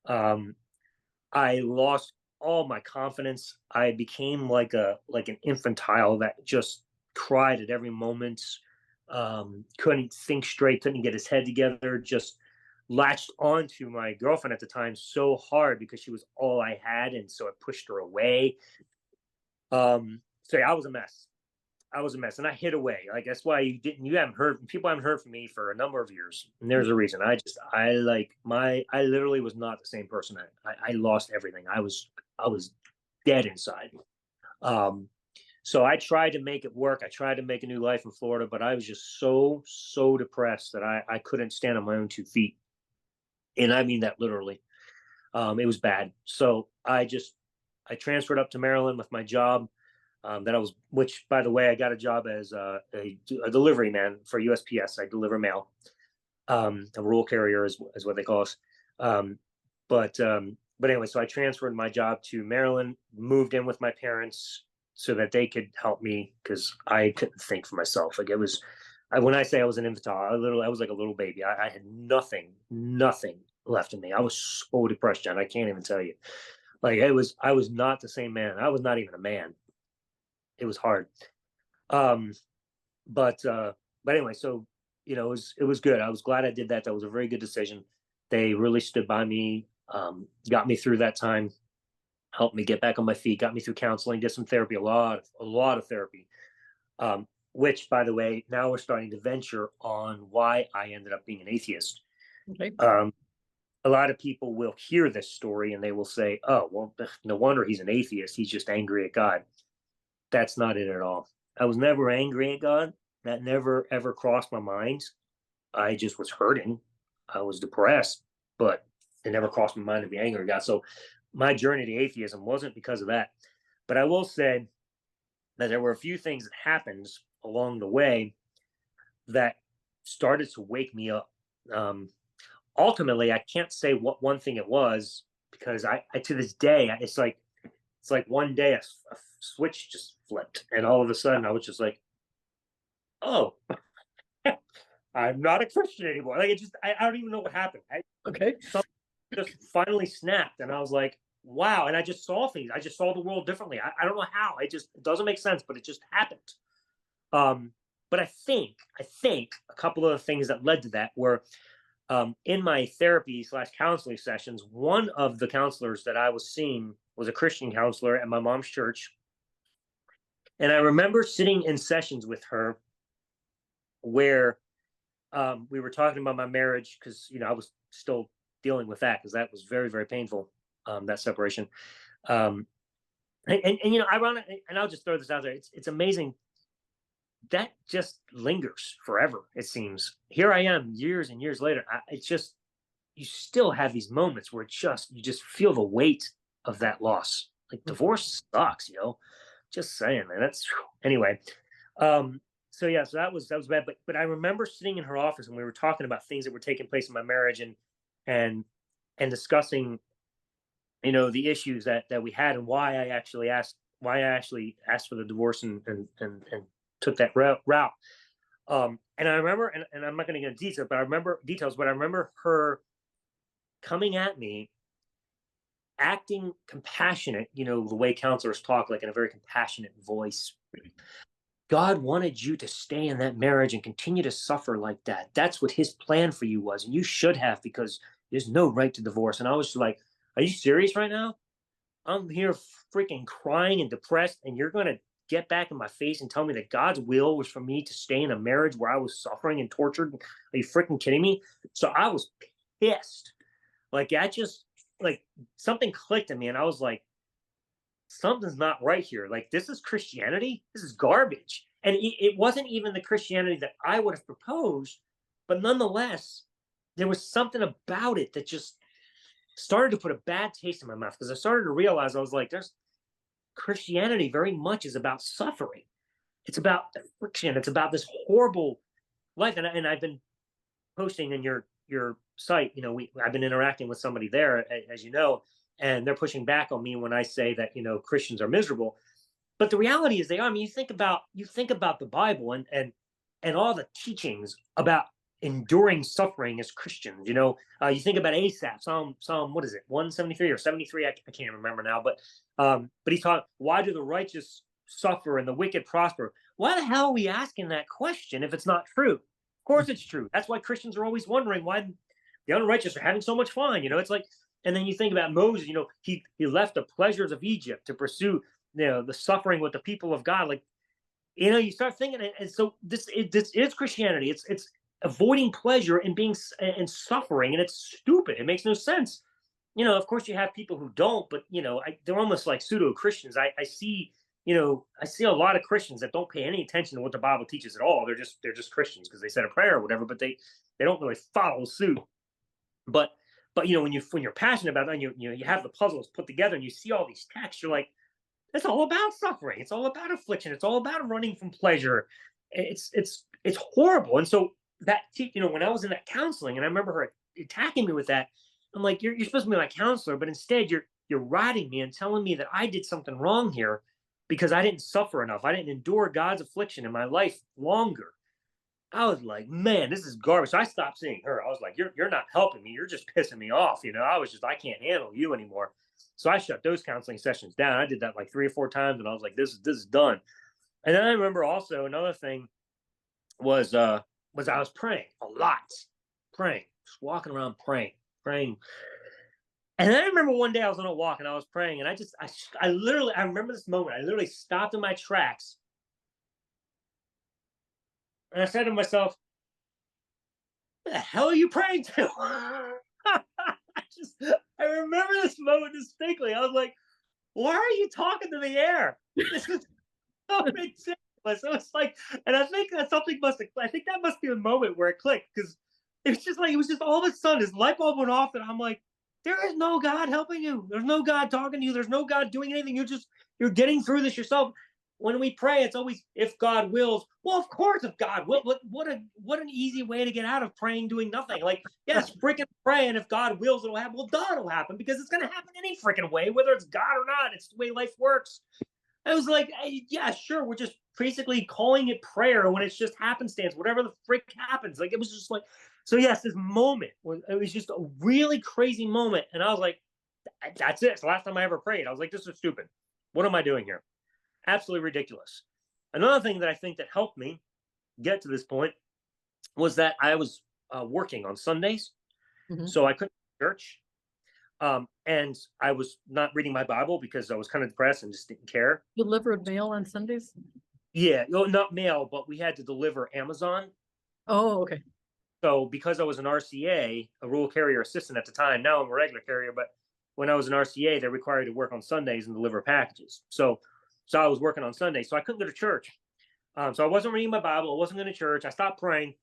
I lost all my confidence. I became like an infantile that just cried at every moment, couldn't think straight, couldn't get his head together, just latched onto my girlfriend at the time so hard because she was all I had, and so I pushed her away. So yeah, I was a mess. And I hid away. Like, that's why people haven't heard from me for a number of years. And there's a reason. I literally was not the same person. I lost everything. I was dead inside. So I tried to make it work. I tried to make a new life in Florida, but I was just so depressed that I couldn't stand on my own 2 feet. And I mean that literally. It was bad. So I transferred up to Maryland with my job. Which, by the way, I got a job as a delivery man for USPS. I deliver mail. A rural carrier is what they call us. But anyway, so I transferred my job to Maryland, moved in with my parents so that they could help me, because I couldn't think for myself. Like, when I say I was an infantile, I was like a little baby. I had nothing left in me. I was so depressed, John. I can't even tell you. Like, I was not the same man. I was not even a man. It was hard. But anyway, so, it was good. I was glad I did that. That was a very good decision. They really stood by me, got me through that time, helped me get back on my feet, got me through counseling, did some therapy, a lot of therapy. Which, by the way, now we're starting to venture on why I ended up being an atheist. Okay. A lot of people will hear this story and they will say, oh, well, no wonder he's an atheist. He's just angry at God. That's not it at all. I was never angry at God. That never, ever crossed my mind. I just was hurting. I was depressed, but it never crossed my mind to be angry at God. So my journey to atheism wasn't because of that. But I will say that there were a few things that happened along the way that started to wake me up. Ultimately, I can't say what one thing it was, because I to this day, it's like one day a switch just flipped, and all of a sudden I was just like, oh, I'm not a Christian anymore. Like, I don't even know what happened. Okay. Something just finally snapped, and I was like, wow. And I just saw things. I just saw the world differently. I don't know how. It doesn't make sense, but it just happened. But I think a couple of the things that led to that were in my therapy/counseling sessions, one of the counselors that I was seeing was a Christian counselor at my mom's church. And I remember sitting in sessions with her where we were talking about my marriage, because I was still dealing with that, because that was very, very painful, that separation. And ironic, and I'll just throw this out there. It's amazing. That just lingers forever, it seems. Here I am years and years later. It's just, you still have these moments where you just feel the weight of that loss. Like, divorce sucks, just saying, man. That's anyway. So that was bad. But I remember sitting in her office and we were talking about things that were taking place in my marriage and discussing, the issues that we had, and why I actually asked for the divorce and took that route. And I remember, and I'm not going to get into details, but I remember her coming at me, acting compassionate, the way counselors talk, like in a very compassionate voice. God wanted you to stay in that marriage and continue to suffer like that. That's what his plan for you was. And you should have, because there's no right to divorce. And I was like, are you serious right now? I'm here freaking crying and depressed, and you're going to get back in my face and tell me that God's will was for me to stay in a marriage where I was suffering and tortured? Are you freaking kidding me? So I was pissed. Like, something clicked in me, and I was like, something's not right here. Like, this is Christianity. This is garbage. And it wasn't even the Christianity that I would have proposed, but nonetheless, there was something about it that just started to put a bad taste in my mouth, because I started to realize, I was like, Christianity very much is about suffering. It's about affliction. It's about this horrible life. And I've been posting in your site, I've been interacting with somebody there, as you know, and they're pushing back on me when I say that, Christians are miserable. But the reality is they are. I mean, you think about the Bible and all the teachings about enduring suffering as Christians. You think about Asaph, Psalm, what is it, 173 or 73? I can't remember now. But he taught, why do the righteous suffer and the wicked prosper? Why the hell are we asking that question if it's not true? Of course it's true. That's why Christians are always wondering why the unrighteous are having so much fun. It's like, and then you think about Moses, he left the pleasures of Egypt to pursue, the suffering with the people of God. Like, you start thinking, and so this is Christianity. It's avoiding pleasure and and suffering, and it's stupid. It makes no sense. Of course you have people who don't, but they're almost like pseudo Christians. I see a lot of Christians that don't pay any attention to what the Bible teaches at all. They're just Christians because they said a prayer or whatever, but they don't really follow suit. But when you're passionate about that, and you have the puzzles put together and you see all these texts, you're like, it's all about suffering. It's all about affliction. It's all about running from pleasure. It's horrible. And so that, when I was in that counseling, and I remember her attacking me with that, I'm like, you're supposed to be my counselor, but instead you're riding me and telling me that I did something wrong here because I didn't suffer enough. I didn't endure God's affliction in my life longer. I was like, man, this is garbage. So I stopped seeing her. I was like, you're not helping me. You're just pissing me off. I can't handle you anymore. So I shut those counseling sessions down. I did that like 3 or 4 times, and I was like, this is done. And then I remember also another thing was I was praying a lot, just walking around praying. And then I remember one day I was on a walk and I was praying, and I remember this moment. I literally stopped in my tracks. And I said to myself, what the hell are you praying to? I remember this moment distinctly. I was like, why are you talking to the air? This is so ridiculous. So it's like, and I think that must be the moment where it clicked, because it was just all of a sudden this light bulb went off, and I'm like, there is no God helping you. There's no God talking to you. There's no God doing anything. You're getting through this yourself. When we pray, it's always, if God wills. Well, of course, if God will. What an easy way to get out of praying, doing nothing. Like, yes, freaking pray, and if God wills, it'll happen. Well, duh, it'll happen, because it's going to happen any freaking way, whether it's God or not. It's the way life works. I was like, hey, yeah, sure. We're just basically calling it prayer when it's just happenstance, whatever the frick happens. Like, it was just like, so yes, this moment, it was just a really crazy moment. And I was like, That's it. It's the last time I ever prayed. I was like, this is stupid. What am I doing here? Absolutely ridiculous. Another thing that I think that helped me get to this point was that I was working on Sundays. So I couldn't go to church. And I was not reading my Bible because I was kind of depressed and just didn't care. Delivered mail on Sundays? Yeah, no, not mail, but we had to deliver Amazon. Oh, okay. So because I was an RCA, a rural carrier assistant at the time, now I'm a regular carrier, but when I was an RCA, they're required to work on Sundays and deliver packages. So I was working on Sundays, so I couldn't go to church. So I wasn't reading my Bible. I wasn't going to church. I stopped praying.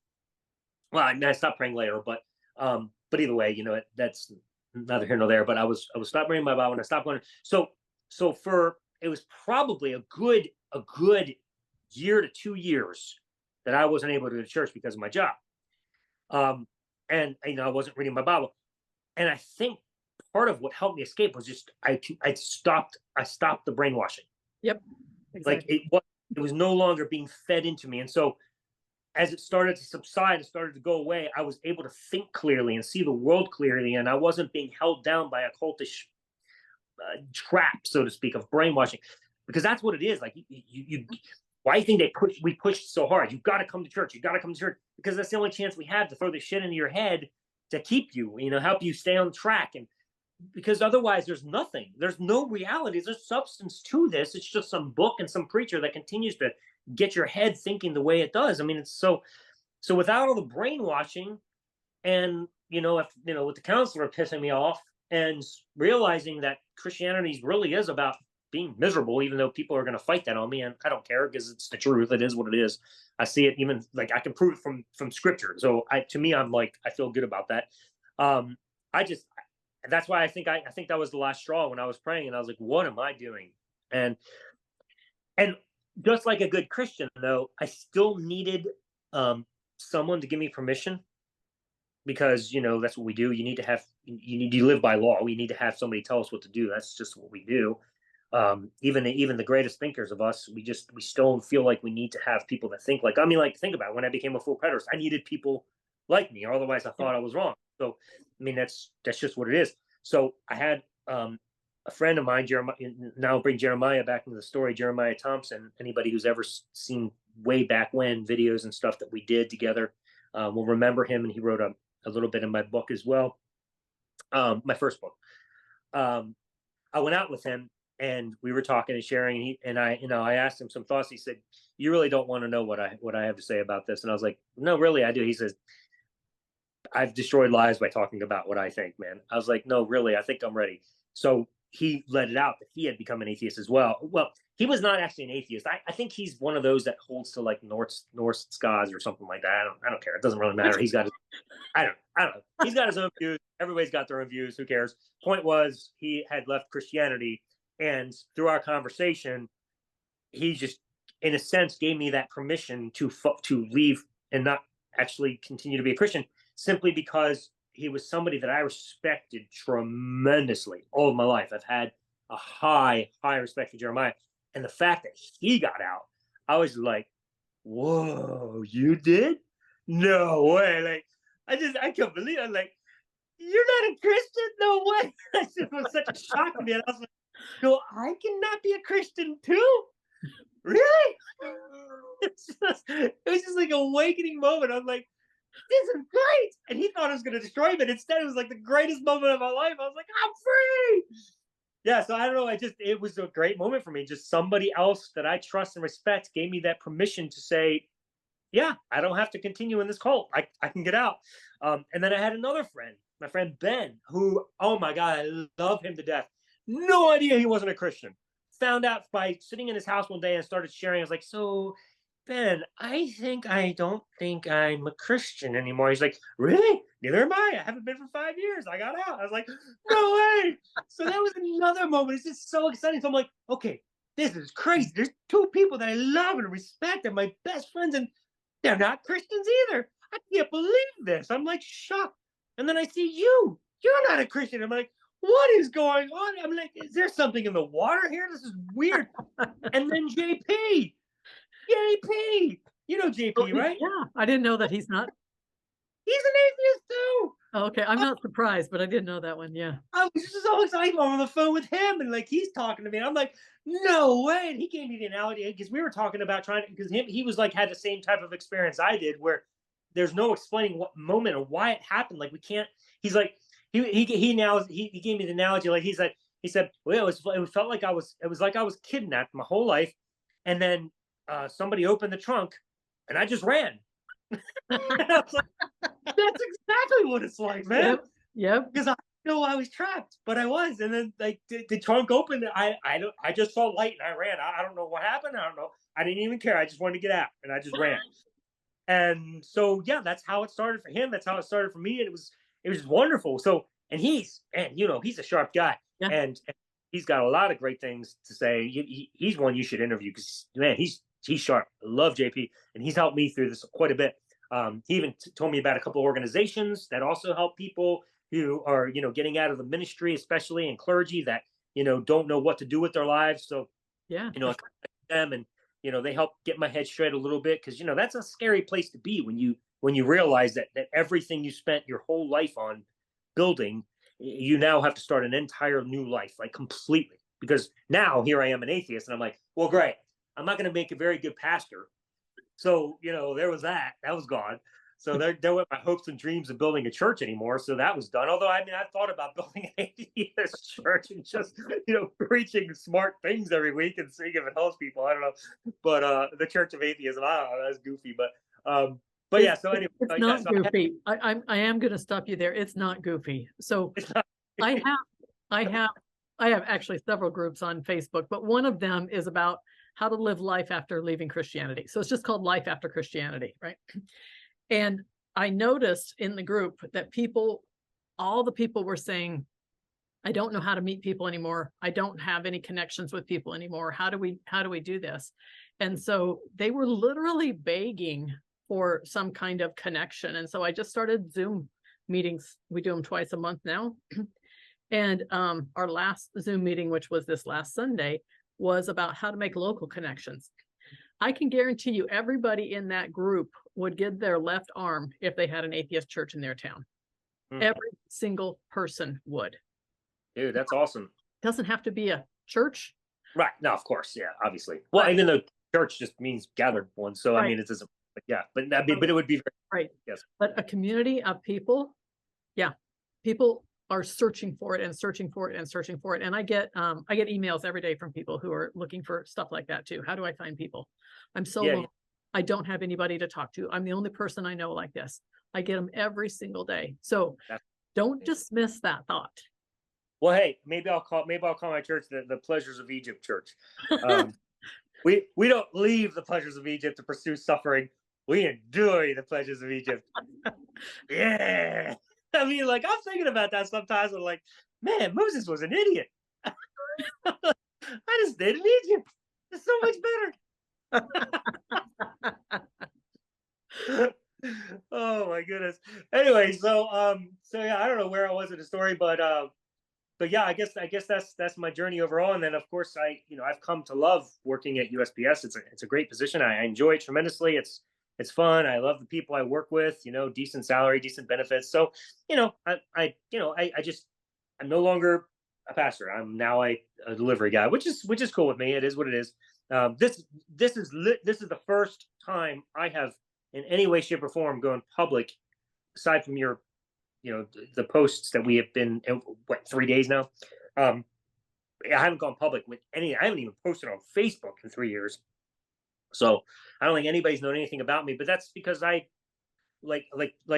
Well, I stopped praying later, but either way, you know, that's neither here nor there. But I was stopped reading my Bible and I stopped going. So for it was probably a good year to 2 years that I wasn't able to go to church because of my job. And you know, I wasn't reading my Bible, and I think part of what helped me escape was just I stopped the brainwashing. Yep. Exactly. Like it was no longer being fed into me, and so as it started to subside and started to go away, I was able to think clearly and see the world clearly, and I wasn't being held down by a cultish trap, so to speak, of brainwashing, because that's what it is. Like why do you think we pushed so hard? You've got to come to church. You've got to come to church because that's the only chance we have to throw this shit into your head to keep you, you know, help you stay on track. And because otherwise there's nothing, there's no reality, there's substance to this. It's just some book and some preacher that continues to get your head thinking the way it does. I mean, it's so without all the brainwashing and, you know, if, you know, with the counselor pissing me off and realizing that Christianity really is about being miserable, even though people are going to fight that on me, and I don't care because it's the truth. It is what it is. I see it, even like I can prove it from scripture. So to me, I'm like, I feel good about that. That's why I think that was the last straw when I was praying, and I was like, what am I doing? And just like a good Christian, though, I still needed someone to give me permission, because, you know, that's what we do. You live by law. We need to have somebody tell us what to do. That's just what we do. Even the greatest thinkers of us, we still feel like we need to have people that think like, I mean, like, think about it. When I became a full preterist, I needed people like me, or otherwise I thought I was wrong. So, I mean, that's just what it is. So I had a friend of mine, Jeremiah. Now I'll bring Jeremiah back into the story. Jeremiah Thompson. Anybody who's ever seen way back when videos and stuff that we did together will remember him, and he wrote a little bit in my book as well. My first book. I went out with him, and we were talking and sharing, and I asked him some thoughts. He said, "You really don't want to know what I have to say about this?" And I was like, "No, really, I do." He says, "I've destroyed lives by talking about what I think, man." I was like, "No, really, I think I'm ready." So he let it out that he had become an atheist as well. Well, he was not actually an atheist. I think he's one of those that holds to like Norse gods or something like that. I don't care. It doesn't really matter. He's got I don't know. He's got his own views. Everybody's got their own views. Who cares? Point was, he had left Christianity. And through our conversation, he just, in a sense, gave me that permission to leave and not actually continue to be a Christian, simply because he was somebody that I respected tremendously all of my life. I've had a high respect for Jeremiah. And the fact that he got out, I was like, whoa, you did? No way. Like, I can't believe it. I'm like, you're not a Christian? No way. It was such a shock to me. And I was like, so I cannot be a Christian too? Really? It was just like an awakening moment. I was like, this is great. And he thought it was going to destroy me, but instead it was like the greatest moment of my life. I was like, I'm free. Yeah, so I don't know. It was a great moment for me. Just somebody else that I trust and respect gave me that permission to say, yeah, I don't have to continue in this cult. I can get out. And then I had another friend, my friend Ben, who, oh my God, I love him to death. No idea he wasn't a Christian. Found out by sitting in his house one day and started sharing. I was like, so Ben, I don't think I'm a Christian anymore. He's like, really? Neither am I. I haven't been for 5 years. I got out. I was like, no way. So that was another moment. It's just so exciting. So I'm like, okay, this is crazy. There's two people that I love and respect and my best friends, and they're not Christians either. I can't believe this. I'm like shocked. And then I see you. You're not a Christian. I'm like, what is going on? I'm like, is there something in the water here? This is weird. And then JP. You know JP, right? Yeah, I didn't know that he's not. He's an atheist too. Okay, I'm not surprised, but I didn't know that one. Yeah. I was just so excited. I'm on the phone with him, and like he's talking to me. I'm like, no way. And he gave me the analogy because we were talking about trying to, because he was like had the same type of experience I did, where there's no explaining what moment or why it happened. Like we can't. He's like he now he gave me the analogy, like he said, well, it felt like it was like I was kidnapped my whole life, and then somebody opened the trunk, and I just ran. And I was like, that's exactly what it's like, man. Yep. Yep. Because I know I was trapped, but I was, and then like the trunk opened. I just saw light and I ran. I don't know what happened. I don't know. I didn't even care. I just wanted to get out, and I just ran. And so yeah, that's how it started for him. That's how it started for me, and it was wonderful. So and he's a sharp guy, Yeah. and he's got a lot of great things to say. He's one you should interview because man, he's sharp. I love JP, and he's helped me through this quite a bit. He even told me about a couple of organizations that also help people who are, getting out of the ministry, especially in clergy that, don't know what to do with their lives. So, Yeah. I contact them, and, they help get my head straight a little bit. Cause that's a scary place to be when you realize that everything you spent your whole life on building, you now have to start an entire new life, like completely. Because now here I am, an atheist, and I'm like, well, great. I'm not going to make a very good pastor. So, there was that was gone. So there weren't my hopes and dreams of building a church anymore. So that was done. Although, I thought about building an atheist church and just, preaching smart things every week and seeing if it helps people. I don't know. But the Church of Atheism, I don't know, that's goofy. But yeah, so anyway. It's not goofy. I am going to stop you there. It's not goofy. So I have actually several groups on Facebook, but one of them is about how to live life after leaving Christianity. So it's just called Life After Christianity, right? And I noticed in the group that all the people were saying, I don't know how to meet people anymore. I don't have any connections with people anymore. How do we do this? And so they were literally begging for some kind of connection. And so I just started Zoom meetings. We do them twice a month now. And our last Zoom meeting, which was this last Sunday, was about how to make local connections. I can guarantee you everybody in that group would give their left arm if they had an atheist church in their town. Every single person would. Dude, that's awesome. Doesn't have to be a church. Right. No, of course. Yeah, obviously. Well, right. Even though church just means gathered one. So, right. I mean, it doesn't, but yeah, but it would be. Right. Yes. But a community of people, yeah, people are searching for it and searching for it and searching for it. And I get emails every day from people who are looking for stuff like that too. How do I find people? I'm so lonely. I don't have anybody to talk to. I'm the only person I know like this. I get them every single day. So don't dismiss that thought. Well, hey, maybe I'll call my church the Pleasures of Egypt Church. We don't leave the pleasures of Egypt to pursue suffering. We enjoy the pleasures of Egypt. Yeah. I mean, like, I'm thinking about that sometimes. I'm like, man, Moses was an idiot. I just stayed in Egypt. It's so much better. Oh my goodness. Anyway, so yeah, I don't know where I was in the story, but yeah, I guess that's my journey overall. And then of course I've come to love working at USPS. It's a great position. I enjoy it tremendously. It's fun. I love the people I work with, decent salary, decent benefits. So, I'm no longer a pastor. I'm now a delivery guy, which is cool with me. It is what it is. This is the first time I have in any way, shape, or form gone public, aside from your, the posts that we have been, 3 days now. I haven't gone public with any. I haven't even posted on Facebook in 3 years. So I don't think anybody's known anything about me, but that's because I, like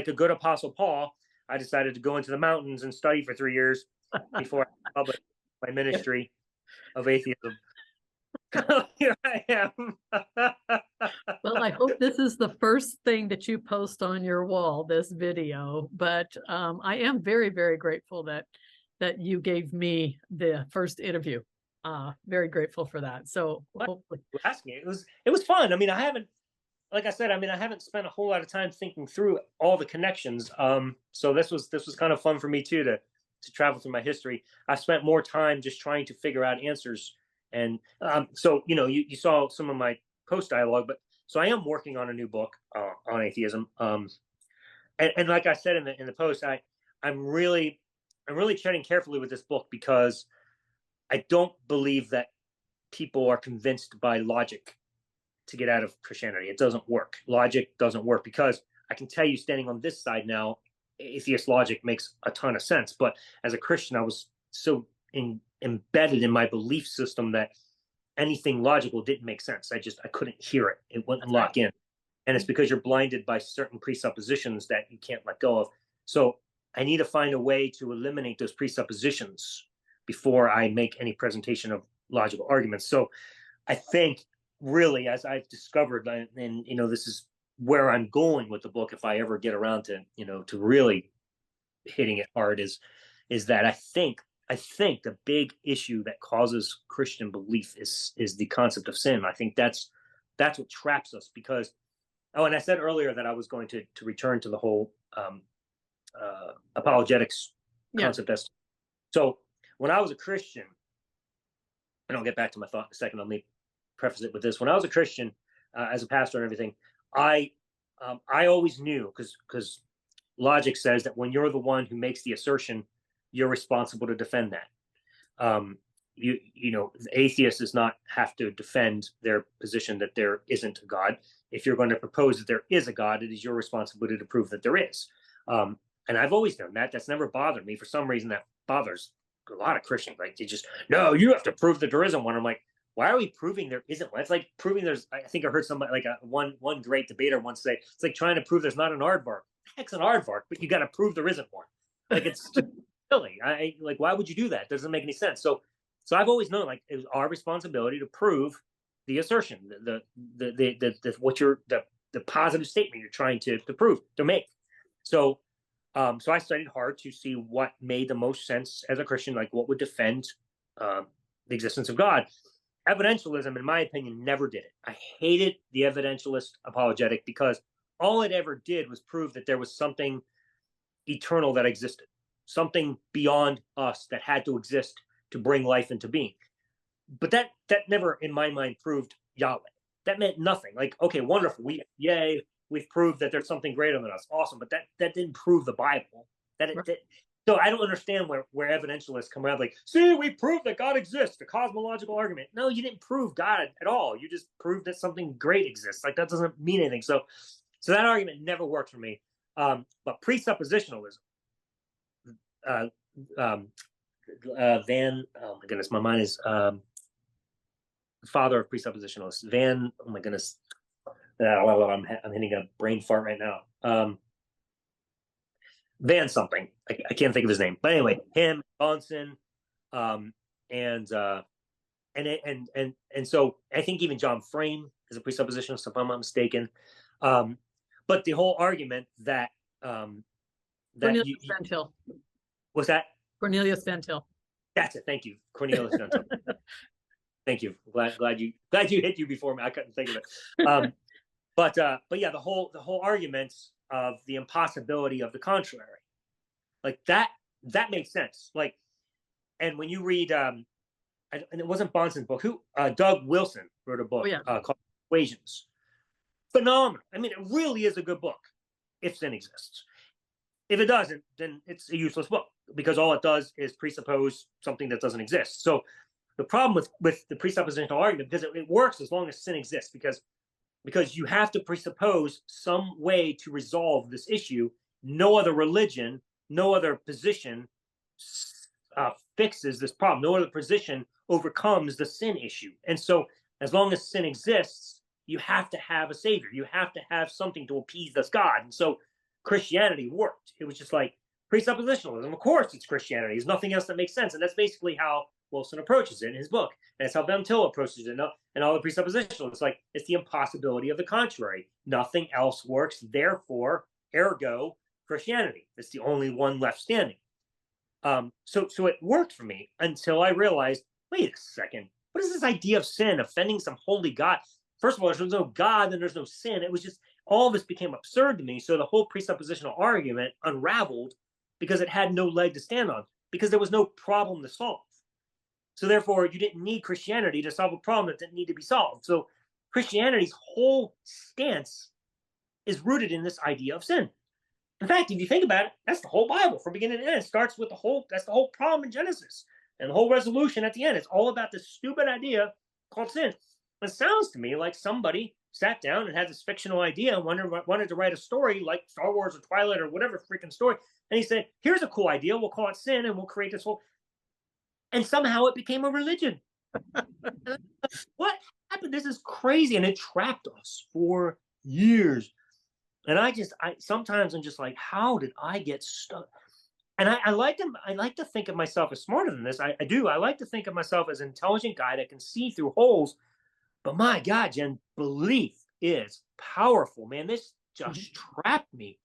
a good Apostle Paul, I decided to go into the mountains and study for 3 years before I published my ministry of atheism. Here I am. Well, I hope this is the first thing that you post on your wall, this video, but I am very, very grateful that you gave me the first interview. Very grateful for that. So hopefully asking it was fun. I mean, I haven't spent a whole lot of time thinking through all the connections. So this was kind of fun for me too, to travel through my history. I spent more time just trying to figure out answers. And so, you saw some of my post dialogue, but so I am working on a new book on atheism. And like I said in the post, I'm really treading carefully with this book because I don't believe that people are convinced by logic to get out of Christianity. It doesn't work. Logic doesn't work, because I can tell you, standing on this side now, atheist logic makes a ton of sense. But as a Christian, I was so embedded in my belief system that anything logical didn't make sense. I couldn't hear it. It wouldn't lock in. And it's because you're blinded by certain presuppositions that you can't let go of. So I need to find a way to eliminate those presuppositions before I make any presentation of logical arguments. So I think, really, as I've discovered, and this is where I'm going with the book, if I ever get around to to really hitting it hard, is that I think the big issue that causes Christian belief is the concept of sin. I think that's what traps us, because and I said earlier that I was going to return to the whole apologetics concept. So when I was a Christian, and I'll get back to my thought in a second, let me preface it with this. When I was a Christian, as a pastor and everything, I always knew, because logic says that when you're the one who makes the assertion, you're responsible to defend that. The atheist does not have to defend their position that there isn't a God. If you're going to propose that there is a God, it is your responsibility to prove that there is. And I've always done that. That's never bothered me. For some reason, that bothers a lot of Christians. Like, they just, no, you have to prove that there isn't one. I'm like, why are we proving there isn't one? It's like proving there's, I think I heard somebody, like one great debater once say, it's like trying to prove there's not an aardvark. Heck's an aardvark, but you got to prove there isn't one. Like, it's silly. Like, why would you do that? It doesn't make any sense. So I've always known, like, it was our responsibility to prove the assertion, the positive statement you're trying to prove, to make. So I studied hard to see what made the most sense as a Christian, like what would defend the existence of God. Evidentialism, in my opinion, never did it. I hated the evidentialist apologetic, because all it ever did was prove that there was something eternal that existed, something beyond us that had to exist to bring life into being. But that never, in my mind, proved Yahweh. That meant nothing. Like, okay, wonderful. We've proved that there's something greater than us. Awesome. But that didn't prove the Bible. So I don't understand where evidentialists come around like, see, we proved that God exists, the cosmological argument. No, you didn't prove God at all. You just proved that something great exists. Like, that doesn't mean anything. So that argument never worked for me. But presuppositionalism, oh my goodness, my mind is the father of presuppositionalists. Oh my goodness. I'm hitting a brain fart right now. Van something. I can't think of his name. But anyway, him, Thompson, and so I think even John Frame is a presuppositionalist, if I'm not mistaken. But the whole argument that Cornelius Van Til. What's that? Cornelius Van Til. That's it. Thank you, Cornelius Van Til. Thank you. Glad you hit you before me. I couldn't think of it. But yeah, the whole argument of the impossibility of the contrary, like that makes sense. Like, and when you read, and it wasn't Bonson's book. Doug Wilson wrote a book called Equations. Phenomenal. I mean, it really is a good book if sin exists. If it doesn't, then it's a useless book, because all it does is presuppose something that doesn't exist. So the problem with the presuppositional argument, because it works as long as sin exists, because you have to presuppose some way to resolve this issue. No other religion, no other position fixes this problem. No other position overcomes the sin issue. And so as long as sin exists, you have to have a savior. You have to have something to appease this God. And so Christianity worked. It was just like presuppositionalism. Of course, it's Christianity. There's nothing else that makes sense. And that's basically how Wilson approaches it in his book. And that's how Van Til approaches it. And all the presuppositionalists, like, it's the impossibility of the contrary. Nothing else works. Therefore, ergo, Christianity. It's the only one left standing. So it worked for me until I realized, wait a second, what is this idea of sin, offending some holy God? First of all, there's no God, then there's no sin. It was just, all of this became absurd to me. So the whole presuppositional argument unraveled because it had no leg to stand on, because there was no problem to solve. So therefore, you didn't need Christianity to solve a problem that didn't need to be solved. So Christianity's whole stance is rooted in this idea of sin. In fact, if you think about it, that's the whole Bible from beginning to end. It starts with that's the whole problem in Genesis. And the whole resolution at the end. It's all about this stupid idea called sin. It sounds to me like somebody sat down and had this fictional idea and wanted to write a story like Star Wars or Twilight or whatever freaking story. And he said, here's a cool idea. We'll call it sin and we'll create this whole. And somehow it became a religion. What happened? This is crazy. And it trapped us for years. And I sometimes I'm just like, how did I get stuck? And I like to think of myself as smarter than this. I do. I like to think of myself as an intelligent guy that can see through holes. But my God, Jen, belief is powerful, man. This just trapped me.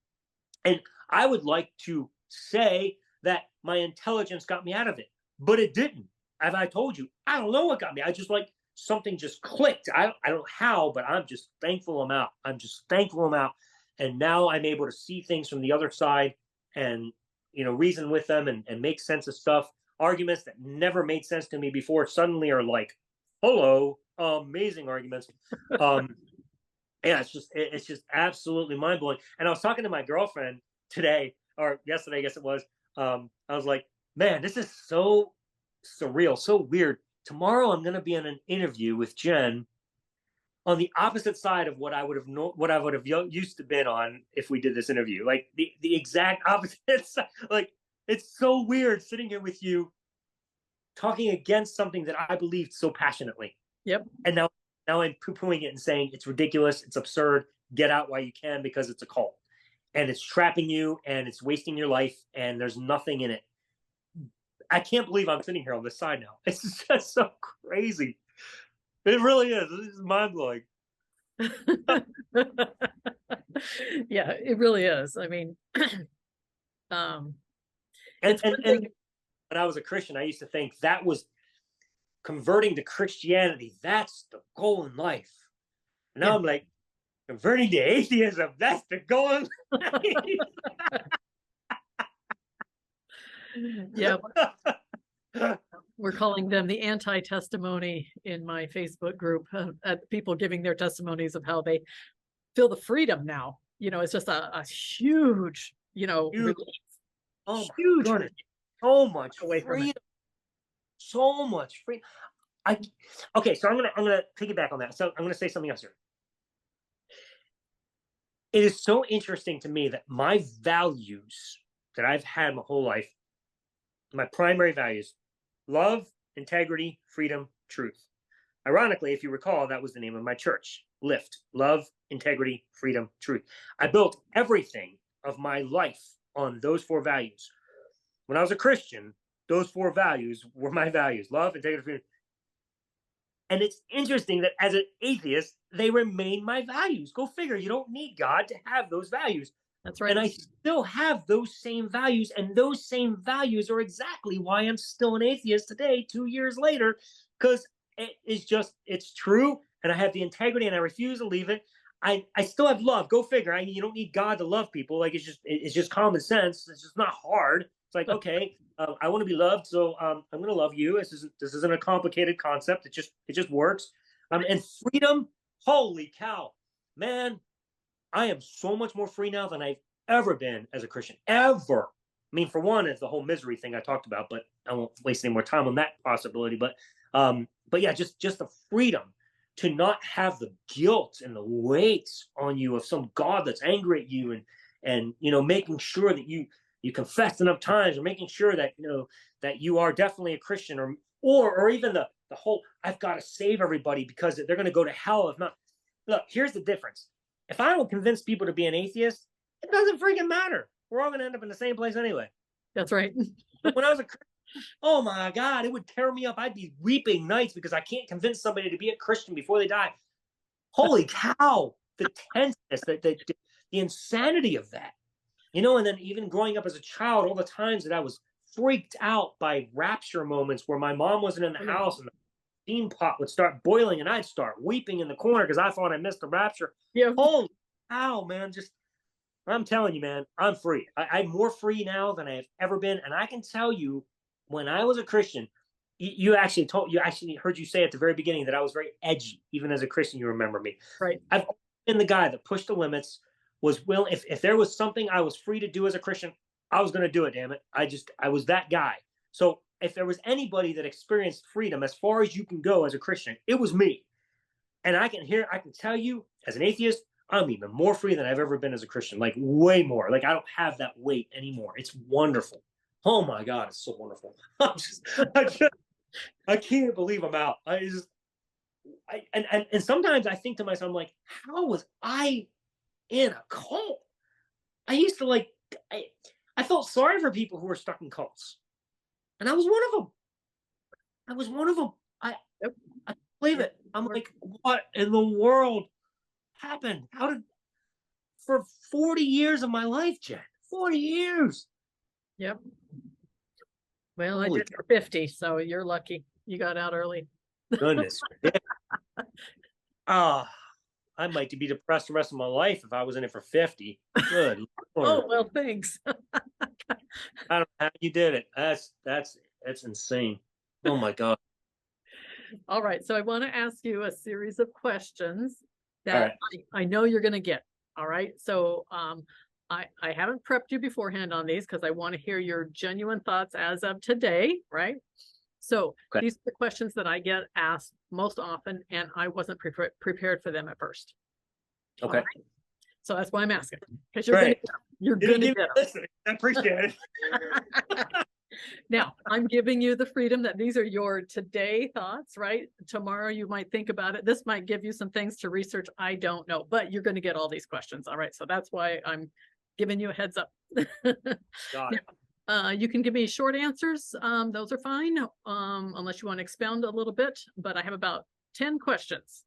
And I would like to say that my intelligence got me out of it, but it didn't. As I told you, I don't know what got me. I just like something just clicked. I don't know how, but I'm just thankful I'm out. I'm just thankful I'm out. And now I'm able to see things from the other side and, reason with them and make sense of stuff. Arguments that never made sense to me before suddenly are like, hello, amazing arguments. Yeah, it's just absolutely mind blowing. And I was talking to my girlfriend today or yesterday, I guess it was. I was like, man, this is so surreal, so weird. Tomorrow I'm going to be in an interview with Jen on the opposite side of what I would have used to been on if we did this interview, like the exact opposite side. Like, it's so weird sitting here with you talking against something that I believed so passionately. Yep. And now I'm poo-pooing it and saying it's ridiculous, it's absurd, get out while you can because it's a cult. And it's trapping you and it's wasting your life and there's nothing in it. I can't believe I'm sitting here on this side now. It's just so crazy. It really is. This is mind-blowing. Yeah, it really is. I mean, and when I was a Christian, I used to think that was converting to Christianity. That's the goal in life. And now I'm like, converting to atheism, that's the goal in life. Yeah. We're calling them the anti-testimony in my Facebook group, people giving their testimonies of how they feel the freedom now. It's just a huge, relief. Oh, huge. So much away freedom. from it. So much freedom. Okay, so I'm gonna piggyback on that. So I'm gonna say something else here. It is so interesting to me that my values that I've had my whole life, my primary values, love, integrity, freedom, truth. Ironically, if you recall, that was the name of my church, LIFT, love, integrity, freedom, truth. I built everything of my life on those four values. When I was a Christian, those four values were my values, love, integrity, freedom. And it's interesting that as an atheist, they remain my values. Go figure, you don't need God to have those values. That's right. And I still have those same values, and those same values are exactly why I'm still an atheist today, 2 years later, because it's true, and I have the integrity, and I refuse to leave it. I still have love. Go figure. You don't need God to love people. Like, it's just common sense. It's just not hard. It's like, okay, I want to be loved, so I'm going to love you. This isn't a complicated concept. It just works. And freedom, holy cow, man. I am so much more free now than I've ever been as a Christian, ever. I mean, for one, it's the whole misery thing I talked about, but I won't waste any more time on that possibility. But yeah, just the freedom to not have the guilt and the weight on you of some God that's angry at you, and making sure that you confess enough times, or making sure that that you are definitely a Christian, or even the whole I've got to save everybody because they're going to go to hell if not. Look, here's the difference. If I don't convince people to be an atheist, it doesn't freaking matter. We're all going to end up in the same place anyway. That's right. But when I was a Christian, oh my God, it would tear me up. I'd be weeping nights because I can't convince somebody to be a Christian before they die. Holy cow, the tenseness, the insanity of that. And then even growing up as a child, all the times that I was freaked out by rapture moments where my mom wasn't in the house and the steam pot would start boiling and I'd start weeping in the corner because I thought I missed the rapture. Yeah. Holy cow, man. I'm telling you, man, I'm free. I'm more free now than I have ever been. And I can tell you, when I was a Christian, you actually heard you say at the very beginning that I was very edgy. Even as a Christian, you remember me. Right. I've been the guy that pushed the limits, was willing, if there was something I was free to do as a Christian, I was going to do it, damn it. I was that guy. So if there was anybody that experienced freedom as far as you can go as a Christian, it was me. And I can tell you, as an atheist, I'm even more free than I've ever been as a Christian, like way more. Like I don't have that weight anymore. It's wonderful. Oh my God, it's so wonderful. I can't believe I'm out. And sometimes I think to myself, I'm like, how was I in a cult? I used to I felt sorry for people who were stuck in cults. And I was one of them. I believe it. I'm like, what in the world happened? For 40 years of my life, Jen? 40 years. Yep. Well, Holy I did for 50, so you're lucky. You got out early. goodness. I might be depressed the rest of my life if I was in it for 50. Good Lord. Oh, well, thanks. I don't know how you did it. That's insane. Oh my God. All right. So I want to ask you a series of questions that right. I know you're going to get. All right. So I haven't prepped you beforehand on these because I want to hear your genuine thoughts as of today. Right. So Okay. these are the questions that I get asked most often, and I wasn't prepared for them at first. Okay. Right? So that's why I'm asking, because you're going to get them. I appreciate it. Now, I'm giving you the freedom that these are your today thoughts, right? Tomorrow you might think about it. This might give you some things to research. I don't know, but you're going to get all these questions. All right. So that's why I'm giving you a heads up. Got it. You can give me short answers. Those are fine, unless you want to expound a little bit, but I have about 10 questions.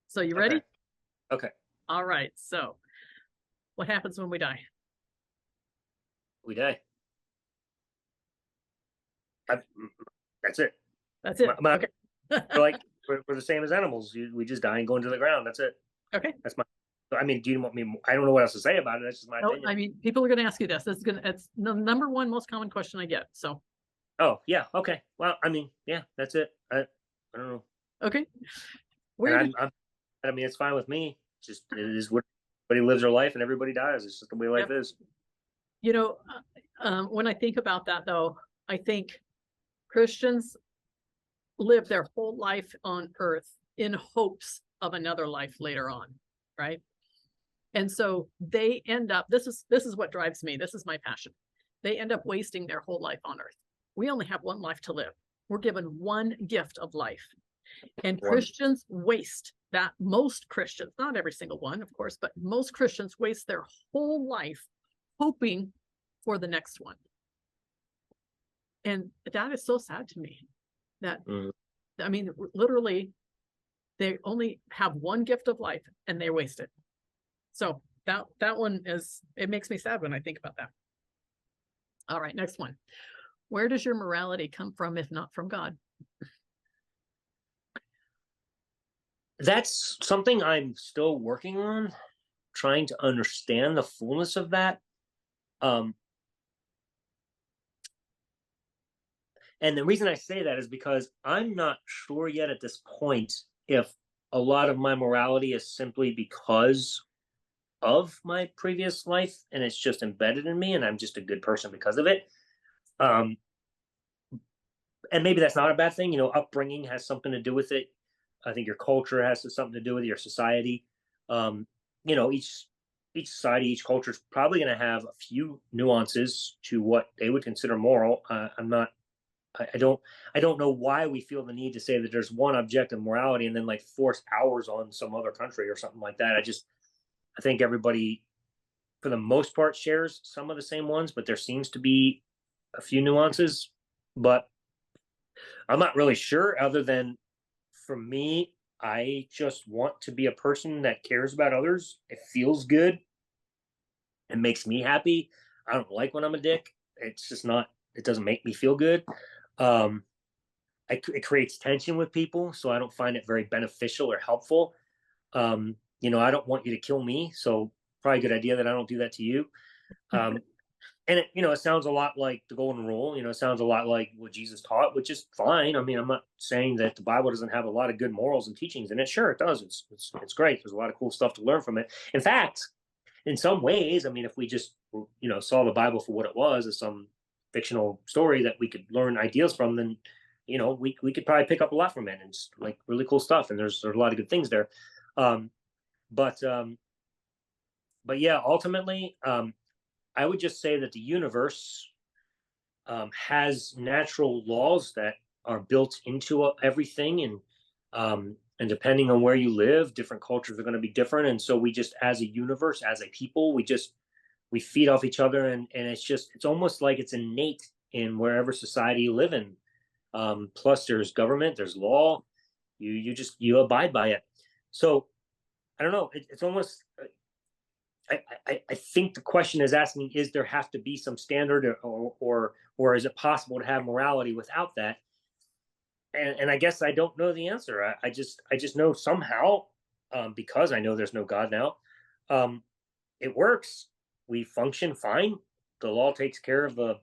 So you ready? Okay. All right. So what happens when we die? We die. That's it. That's it. Okay. We're the same as animals. We just die and go into the ground. That's it. Okay. That's my. I mean, do you want me? I don't know what else to say about it. That's just my opinion. I mean, people are going to ask you this. It's the number one most common question I get. So. Oh yeah. Okay. Well, I mean, yeah, that's it. I don't know. Okay. I mean, it's fine with me. It's just it is what everybody lives their life and everybody dies. It's just the way life is. You know, when I think about that, though, I think Christians live their whole life on earth in hopes of another life later on, right? And so they end up, this is what drives me. This is my passion. They end up wasting their whole life on earth. We only have one life to live. We're given one gift of life. And Christians waste that. Most Christians, not every single one, of course, but most Christians waste their whole life hoping for the next one. And that is so sad to me that, I mean, literally, they only have one gift of life and they waste it. So that one it makes me sad when I think about that. All right, next one. Where does your morality come from if not from God? That's something I'm still working on, trying to understand the fullness of that. And the reason I say that is because I'm not sure yet at this point if a lot of my morality is simply because of my previous life and it's just embedded in me and I'm just a good person because of it. And maybe that's not a bad thing. You know, upbringing has something to do with it. I think your culture has something to do with your society. You know, each society, each culture is probably going to have a few nuances to what they would consider moral. I don't know why we feel the need to say that there's one objective morality and then like force ours on some other country or something like that. I think everybody, for the most part, shares some of the same ones, but there seems to be a few nuances. But I'm not really sure, other than for me, I just want to be a person that cares about others. It feels good. It makes me happy. I don't like when I'm a dick. It's just not, it doesn't make me feel good. It creates tension with people, so I don't find it very beneficial or helpful. You know, I don't want you to kill me, so probably a good idea that I don't do that to you. And it, you know, it sounds a lot like the golden rule. You know, it sounds a lot like what Jesus taught, which is fine. I mean, I'm not saying that the Bible doesn't have a lot of good morals and teachings in it. Sure, it does. It's great. There's a lot of cool stuff to learn from it. In fact, in some ways, I mean, if we just, saw the Bible for what it was, as some fictional story that we could learn ideas from, then, we could probably pick up a lot from it, and it's like really cool stuff. And there's a lot of good things there. Um, but yeah, ultimately, I would just say that the universe has natural laws that are built into everything, and depending on where you live, different cultures are going to be different. And so we just, as a universe, as a people, we feed off each other, and it's almost like it's innate in wherever society you live in. Plus, there's government, there's law. You abide by it. So I don't know. It's almost. I think the question is asking: is there have to be some standard, or is it possible to have morality without that? And I guess I don't know the answer. I just know somehow, because I know there's no God now, it works. We function fine. The law takes care of the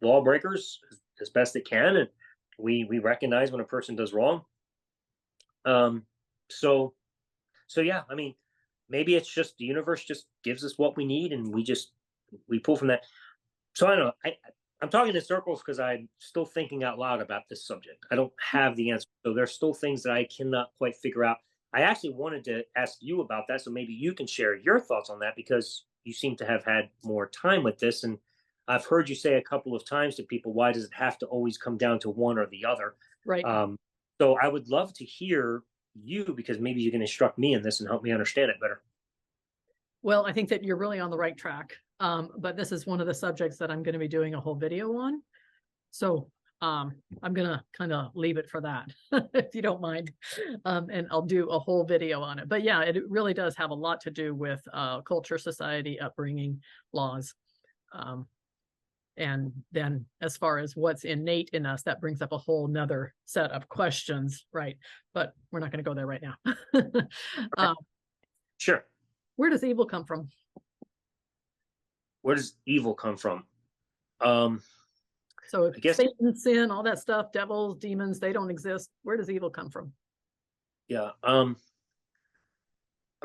lawbreakers as best it can, and we recognize when a person does wrong. So yeah, I mean, maybe it's just the universe just gives us what we need, and we pull from that. So I don't know. I'm talking in circles because I'm still thinking out loud about this subject. I don't have the answer. So there's still things that I cannot quite figure out. I actually wanted to ask you about that, so maybe you can share your thoughts on that, because you seem to have had more time with this. And I've heard you say a couple of times to people, why does it have to always come down to one or the other? Right. So I would love to hear you, because maybe you can instruct me in this and help me understand it better. Well, I think that you're really on the right track. But this is one of the subjects that I'm going to be doing a whole video on. So I'm going to kind of leave it for that, if you don't mind. And I'll do a whole video on it. But yeah, it really does have a lot to do with culture, society, upbringing, laws. And then as far as what's innate in us, that brings up a whole nother set of questions, right? But we're not going to go there right now. Sure. Where does evil come from? Where does evil come from? So I guess, Satan, sin, all that stuff, devils, demons, they don't exist. Where does evil come from? yeah. I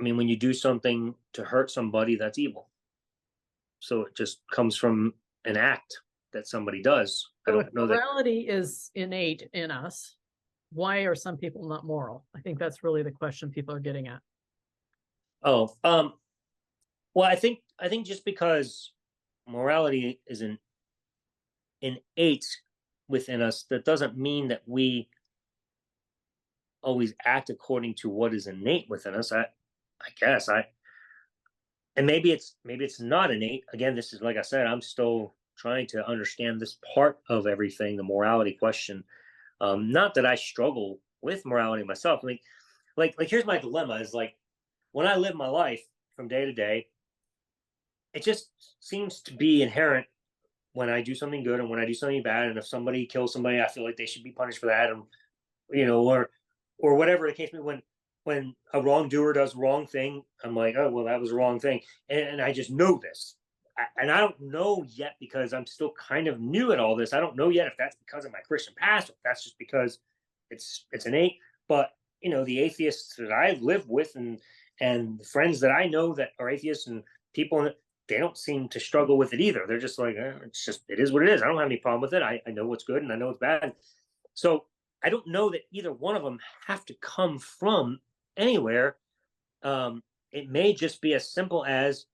mean, when you do something to hurt somebody, that's evil. So it just comes from an act that somebody does. I So don't know that. morality is innate in us. Why are some people not moral? I think that's really the question people are getting at. Oh, well, I think just because morality is an innate within us, that doesn't mean that we always act according to what is innate within us. I guess and maybe it's not innate. Again, this is, like I said, I'm still trying to understand this part of everything, the morality question. Not that I struggle with morality myself. I mean, like here's my dilemma: is like, when I live my life from day to day, it just seems to be inherent when I do something good and when I do something bad. And if somebody kills somebody, I feel like they should be punished for that. And or whatever the case may be. When a wrongdoer does wrong thing, I'm like, oh well, that was a wrong thing, and I just know this. And I don't know yet, because I'm still kind of new at all this. I don't know yet if that's because of my Christian past, or if that's just because it's innate. But the atheists that I live with, and the friends that I know that are atheists, and people, they don't seem to struggle with it either. They're just like, it is what it is. I don't have any problem with it. I know what's good and I know what's bad. So I don't know that either one of them have to come from anywhere. It may just be as simple as,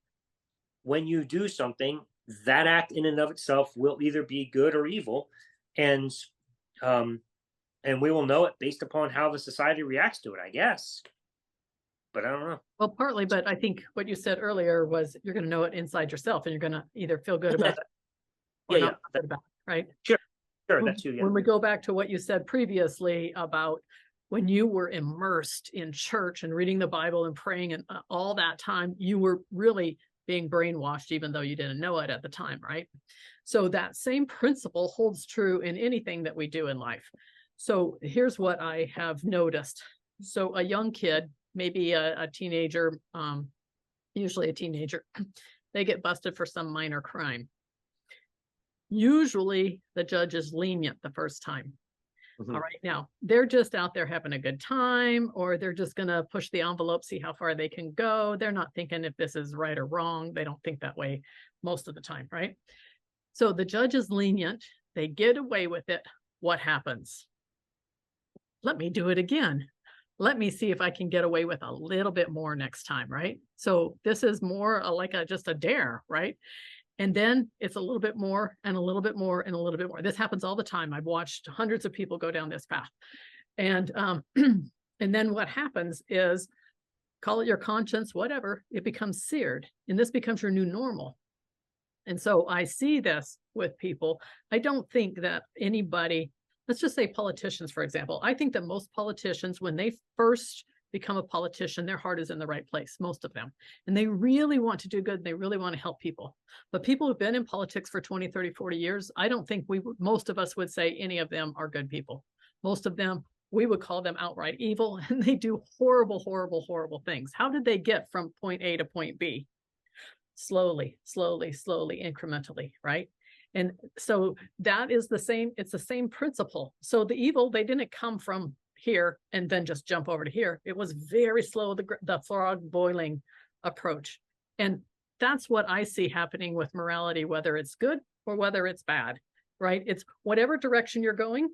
when you do something, that act in and of itself will either be good or evil, and we will know it based upon how the society reacts to it, I guess. But I don't know. Well, partly, but I think what you said earlier was you're going to know it inside yourself, and you're going to either feel good about it or not good about it, right? Sure, that too. Yeah. When we go back to what you said previously about when you were immersed in church and reading the Bible and praying, and all that time, you were really being brainwashed, even though you didn't know it at the time, right? So that same principle holds true in anything that we do in life. So here's what I have noticed. So a young kid, maybe a teenager, usually a teenager, they get busted for some minor crime. Usually the judge is lenient the first time. Mhm. All right. Now they're just out there having a good time, or they're just going to push the envelope, see how far they can go. They're not thinking if this is right or wrong. They don't think that way most of the time. Right. So the judge is lenient. They get away with it. What happens? Let me do it again. Let me see if I can get away with a little bit more next time. Right. So this is more like just a dare. Right. And then it's a little bit more and a little bit more and a little bit more. This happens all the time. I've watched hundreds of people go down this path. And and then what happens is, call it your conscience, whatever, it becomes seared. And this becomes your new normal. And so I see this with people. I don't think that anybody, let's just say politicians, for example. I think that most politicians, when they first become a politician, their heart is in the right place, most of them. And they really want to do good. And they really want to help people. But people who've been in politics for 20, 30, 40 years, I don't think most of us would say any of them are good people. Most of them, we would call them outright evil, and they do horrible, horrible, horrible things. How did they get from point A to point B? Slowly, slowly, slowly, incrementally, right? And so that is the same, it's the same principle. So the evil, they didn't come from here and then just jump over to here. It was very slow, the frog boiling approach. And that's what I see happening with morality, whether it's good or whether it's bad, right? It's whatever direction you're going,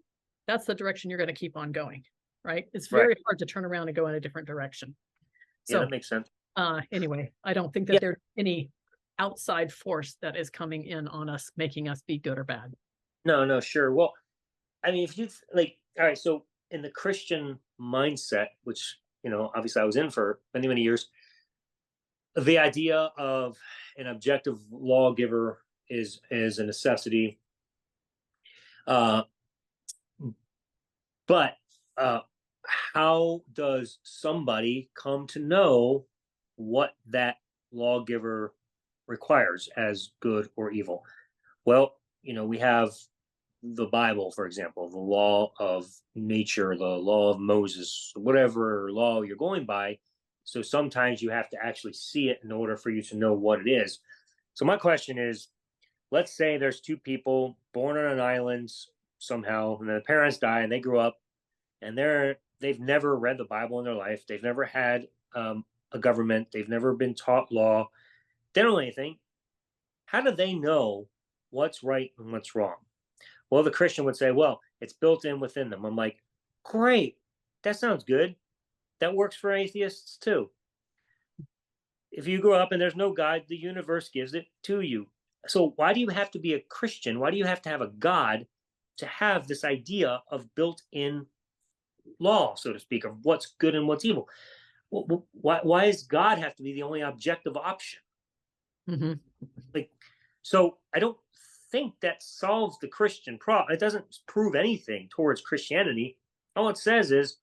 that's the direction you're going to keep on going, right? It's very hard to turn around and go in a different direction. So Yeah, that makes sense. Anyway, I don't think that there's any outside force that is coming in on us, making us be good or bad. No, sure. Well, I mean, if you like, all right, so in the Christian mindset, which, obviously I was in for many, many years, the idea of an objective lawgiver is a necessity. But how does somebody come to know what that lawgiver requires as good or evil? Well, we have the Bible, for example, the law of nature, the law of Moses, whatever law you're going by. So sometimes you have to actually see it in order for you to know what it is. So my question is, let's say there's two people born on an island somehow, and the parents die, and they grew up, and they've never read the Bible in their life. They've never had a government. They've never been taught law. They don't know anything. How do they know what's right and what's wrong? Well, the Christian would say, well, it's built in within them. I'm like, great. That sounds good. That works for atheists too. If you grow up and there's no God, the universe gives it to you. So why do you have to be a Christian? Why do you have to have a God to have this idea of built-in law, so to speak, of what's good and what's evil? Why does God have to be the only objective option? Mm-hmm. So I don't think that solves the Christian problem. It doesn't prove anything towards Christianity. All it says is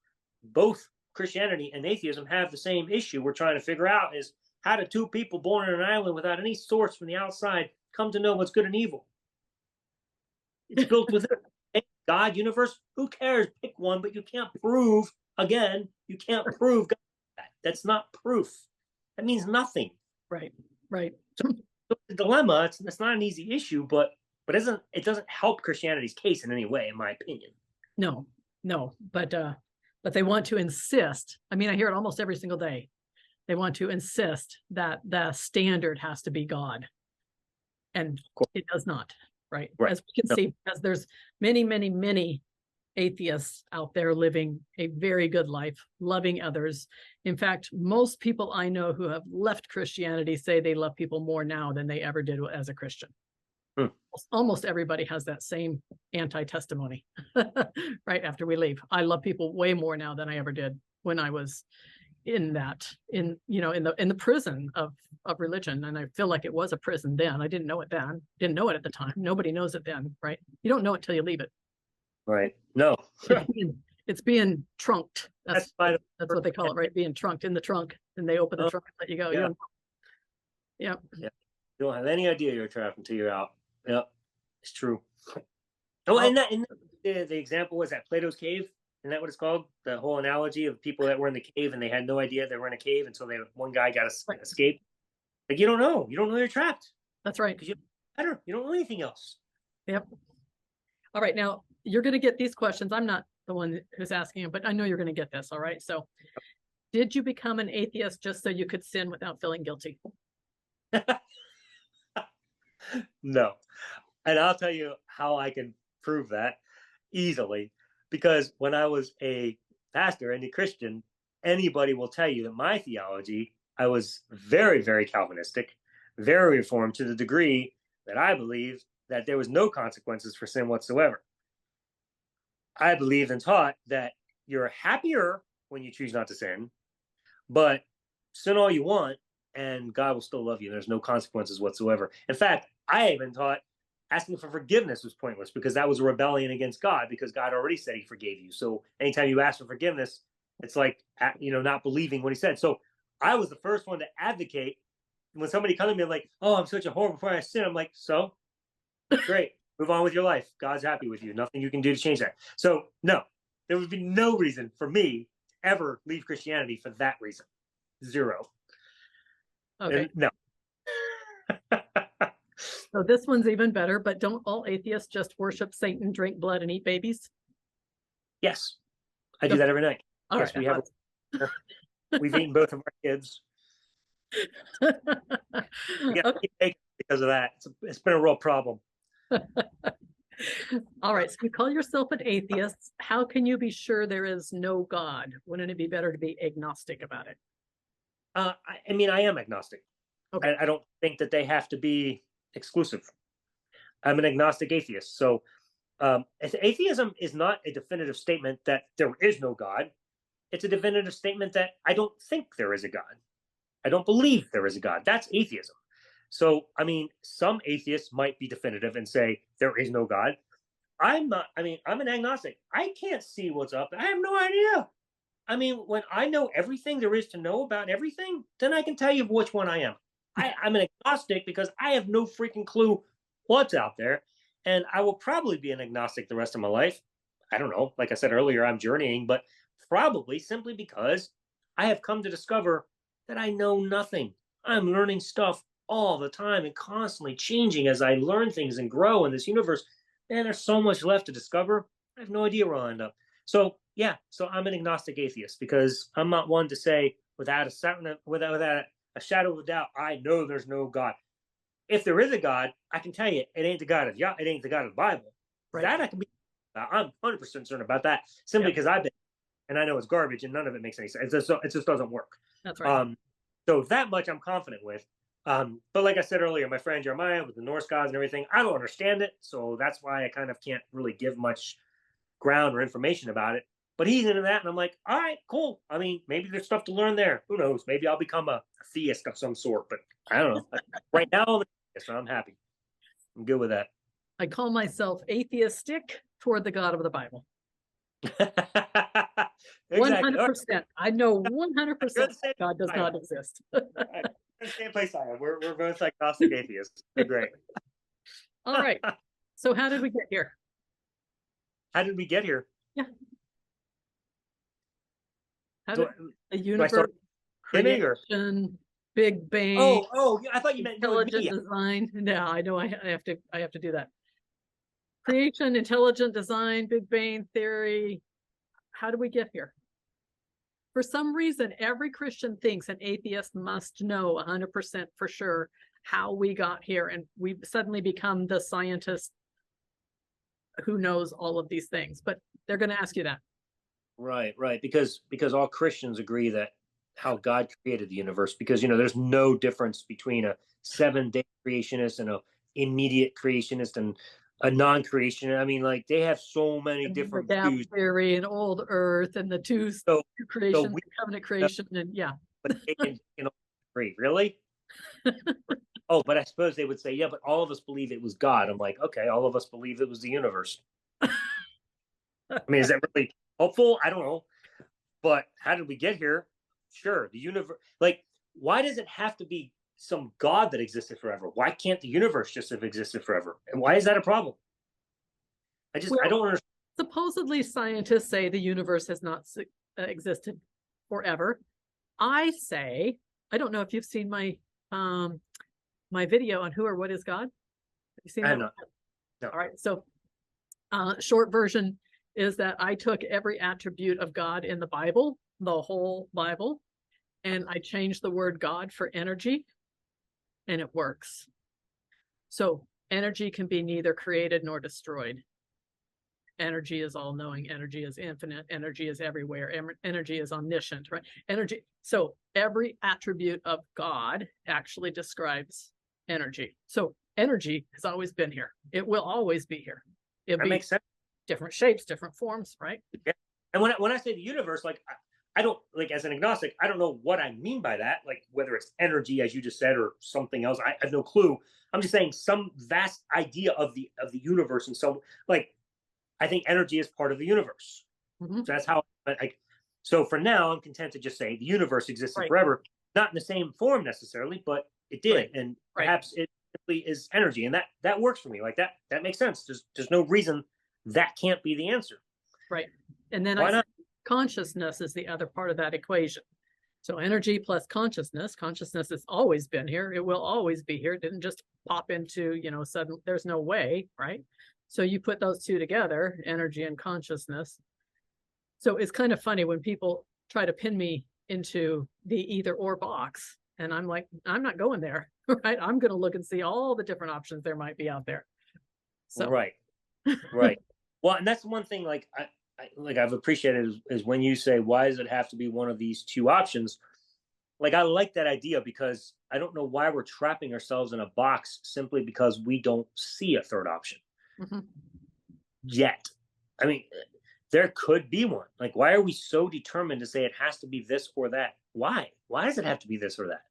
both Christianity and atheism have the same issue we're trying to figure out, is how do two people born on an island without any source from the outside come to know what's good and evil? It's built within God, universe. Who cares? Pick one, but you can't prove, again, you can't prove God. That's not proof. That means nothing. Right. So the dilemma, it's not an easy issue, but it doesn't help Christianity's case in any way, in my opinion. No, but they want to insist. I mean, I hear it almost every single day. They want to insist that the standard has to be God, and it does not. Right. As we can see, as there's many, many, many atheists out there living a very good life, loving others. In fact, most people I know who have left Christianity say they love people more now than they ever did as a Christian. Almost everybody has that same anti-testimony right after we leave. I love people way more now than I ever did when I was in the prison of religion. And I feel like it was a prison then. I didn't know it then, didn't know it at the time. Nobody knows it then, right? You don't know it till you leave it. Right. No. It's being trunked. That's what they call it, right? Being trunked in the trunk, and they open the trunk and let you go. Yeah. Yeah. You don't have any idea you're trapped until you're out. Yeah, it's true. Oh, and the example was at Plato's cave. Isn't that what it's called? The whole analogy of people that were in the cave and they had no idea they were in a cave until one guy got escaped. Like, you don't know you're trapped. That's right. Because you don't know anything else. Yep. All right, now you're going to get these questions. I'm not the one who's asking, but I know you're going to get this. All right. So did you become an atheist just so you could sin without feeling guilty? No. And I'll tell you how I can prove that easily. Because when I was a pastor and a Christian, anybody will tell you that my theology, I was very, very Calvinistic, very reformed to the degree that I believed that there was no consequences for sin whatsoever. I believed and taught that you're happier when you choose not to sin, but sin all you want and God will still love you. There's no consequences whatsoever. In fact, I even taught asking for forgiveness was pointless because that was a rebellion against God because God already said he forgave you. So anytime you ask for forgiveness, it's like, not believing what he said. So I was the first one to advocate when somebody comes to me like, oh, I'm such a whore before I sin. I'm like, so great. Move on with your life. God's happy with you. Nothing you can do to change that. So no, there would be no reason for me to ever leave Christianity for that reason. Zero. Okay. No. So this one's even better, but don't all atheists just worship Satan, drink blood, and eat babies? Yes. I do that every night. All yes, right. We've eaten both of our kids. Okay. Because of that. It's been a real problem. All right. So you call yourself an atheist. How can you be sure there is no God? Wouldn't it be better to be agnostic about it? I am agnostic. Okay. I don't think that they have to be exclusive. I'm an agnostic atheist. So atheism is not a definitive statement that there is no God. It's a definitive statement that I don't think there is a God. I don't believe there is a God. That's atheism. So, some atheists might be definitive and say there is no God. I'm not. I'm an agnostic. I can't see what's up. I have no idea. When I know everything there is to know about everything, then I can tell you which one I am. I'm an agnostic because I have no freaking clue what's out there. And I will probably be an agnostic the rest of my life. I don't know. Like I said earlier, I'm journeying, but probably simply because I have come to discover that I know nothing. I'm learning stuff all the time and constantly changing as I learn things and grow in this universe. And there's so much left to discover. I have no idea where I'll end up. So I'm an agnostic atheist because I'm not one to say without a shadow of a doubt, I know there's no God. If there is a God, I can tell you it ain't the God of it ain't the God of the Bible. Right. That I can be. I'm 100% certain about that simply because I've been, and I know it's garbage and none of it makes any sense. It just doesn't work. That's right. So that much I'm confident with. But like I said earlier, my friend Jeremiah with the Norse gods and everything, I don't understand it. So that's why I kind of can't really give much ground or information about it. But he's into that, and I'm like, all right, cool. Maybe there's stuff to learn there. Who knows? Maybe I'll become a theist of some sort, but I don't know. Right now, I'm a theist, so I'm happy. I'm good with that. I call myself atheistic toward the God of the Bible. Exactly. 100%. I know 100% God does not exist. Right. Same place I am. We're both agnostic atheists. They're great. All right. So how did we get here? How did we get here? Yeah. How did the universe, creation, Big Bang? Oh! I thought you meant intelligent design. No, I know. I have to do that. Creation, intelligent design, Big Bang theory. How do we get here? For some reason, every Christian thinks an atheist must know 100% for sure how we got here, and we've suddenly become the scientist who knows all of these things. But they're going to ask you that. Right. Because all Christians agree that how God created the universe, because there's no difference between a 7-day creationist and a immediate creationist and a non-creationist. They have so many different views. Theory and old Earth and the two creations, covenant creation, and but they can agree, really? Oh, but I suppose they would say, yeah, but all of us believe it was God. I'm like, okay, all of us believe it was the universe. Is that really helpful? I don't know. But how did we get here? Sure, the universe. Why does it have to be some God that existed forever? Why can't the universe just have existed forever? And why is that a problem? I don't understand. Supposedly, scientists say the universe has not existed forever. I say, I don't know if you've seen my my video on Who or What is God. Have you seen that? No. All right. So, short version, is that I took every attribute of God in the Bible, the whole Bible, and I changed the word God for energy, and it works. So energy can be neither created nor destroyed. Energy is all knowing. Energy is infinite. Energy is everywhere. Energy is omniscient, right? Energy. So every attribute of God actually describes energy. So energy has always been here. It will always be here. That makes sense. Different shapes, different forms, right? Yeah. And when I say the universe, like I don't, like, as an agnostic, I don't know what I mean by that. Like whether it's energy, as you just said, or something else. I have no clue. I'm just saying some vast idea of the universe, and so like I think energy is part of the universe. Mm-hmm. So that's how. So for now, I'm content to just say the universe existed Right. forever, not in the same form necessarily, but it did, Right. and perhaps it simply is energy, and that works for me. Like that makes sense. There's no reason that can't be the answer. Right. And then Why not? Consciousness is the other part of that equation. So energy plus consciousness. Consciousness has always been here. It will always be here. It didn't just pop into, sudden. There's no way, right? So you put those two together, energy and consciousness. So it's kind of funny when people try to pin me into the either or box. And I'm like, I'm not going there, right? I'm going to look and see all the different options there might be out there. So Right. Well, and that's one thing, like I've appreciated is when you say, why does it have to be one of these two options? Like, I like that idea, because I don't know why we're trapping ourselves in a box simply because we don't see a third option yet. I mean, there could be one. Like, why are we so determined to say it has to be this or that? Why does it have to be this or that?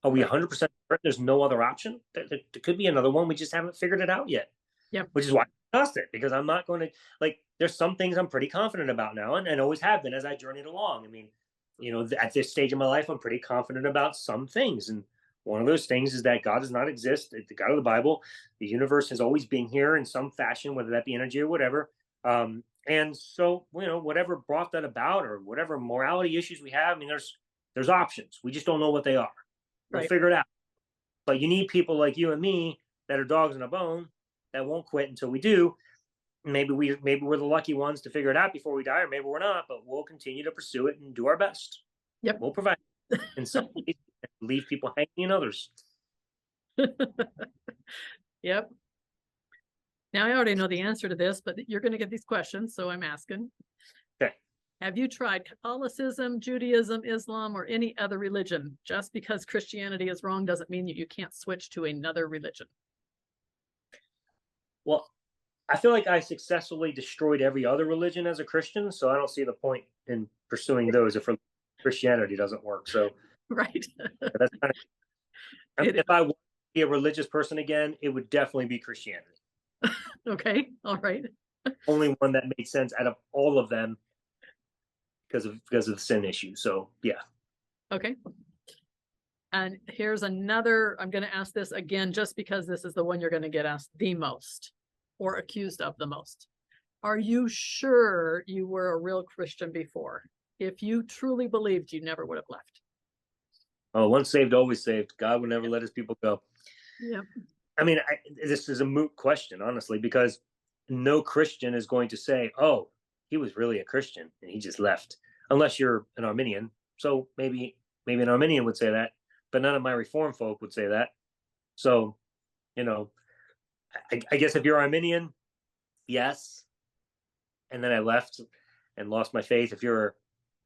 Are we 100% certain there's no other option? There could be another one. We just haven't figured it out yet. Yep. Which is why I trust it, because I'm not going to, like, there's some things I'm pretty confident about now, and always have been as I journeyed along. I mean, at this stage of my life, I'm pretty confident about some things. And one of those things is that God does not exist. The God of the Bible, the universe has always been here in some fashion, whether that be energy or whatever. And so, whatever brought that about, or whatever morality issues we have, I mean, there's options. We just don't know what they are. We'll figure it out. But you need people like you and me that are dogs in a bone, that won't quit until we do. Maybe we're the lucky ones to figure it out before we die, or maybe we're not, but we'll continue to pursue it and do our best. Yep. We'll provide in some ways and leave people hanging in others. Yep. Now, I already know the answer to this, but you're going to get these questions, so I'm asking. Okay. Have you tried Catholicism, Judaism, Islam, or any other religion? Just because Christianity is wrong doesn't mean you can't switch to another religion. Well, I feel like I successfully destroyed every other religion as a Christian, so I don't see the point in pursuing those if Christianity doesn't work. So, right. That's kind of, if I want to be a religious person again, it would definitely be Christianity. Okay. All right. Only one that made sense out of all of them because of the sin issue. So, yeah. Okay. And here's another, I'm going to ask this again, just because this is the one you're going to get asked the most, or accused of the most. Are you sure you were a real Christian before? If you truly believed, you never would have left. Oh, once saved, always saved. God would never let his people go. Yep. I mean, this is a moot question, honestly, because no Christian is going to say, oh, he was really a Christian and he just left, unless you're an Arminian. So maybe an Arminian would say that, but none of my Reformed folk would say that. So, I guess if you're Arminian, yes. And then I left and lost my faith. If you're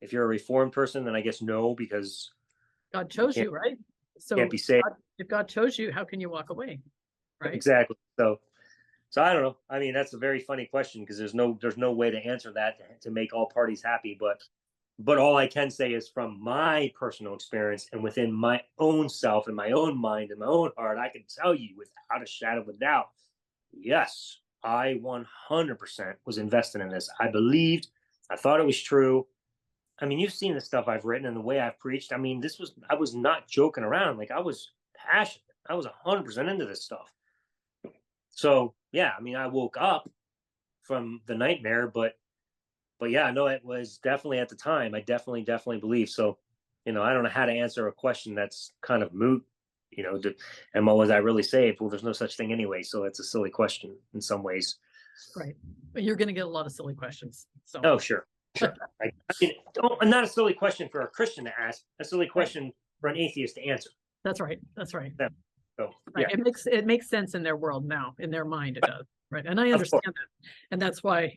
a Reformed person, then I guess no, because God chose you, right? So can't be saved. If God chose you, how can you walk away? Right. Exactly. So I don't know. I mean, that's a very funny question, because there's no way to answer that to make all parties happy. But all I can say is, from my personal experience and within my own self and my own mind and my own heart, I can tell you without a shadow of a doubt, yes, I 100% was invested in this. I believed. I thought it was true. I mean, you've seen the stuff I've written and the way I've preached. I mean, I was not joking around. Like, I was passionate. I was 100% into this stuff. So, yeah, I mean, I woke up from the nightmare, but yeah, no, it was definitely at the time. I definitely believe. So, I don't know how to answer a question that's kind of moot, and what was I really saved? Well, there's no such thing anyway. So it's a silly question in some ways. Right. But you're going to get a lot of silly questions. So, Oh, sure. I mean, not a silly question for a Christian to ask, a silly question for an atheist to answer. that's right. That's right. So, Right. yeah, It makes sense in their world now, in their mind it does. Right. And I course. understand that. And that's why,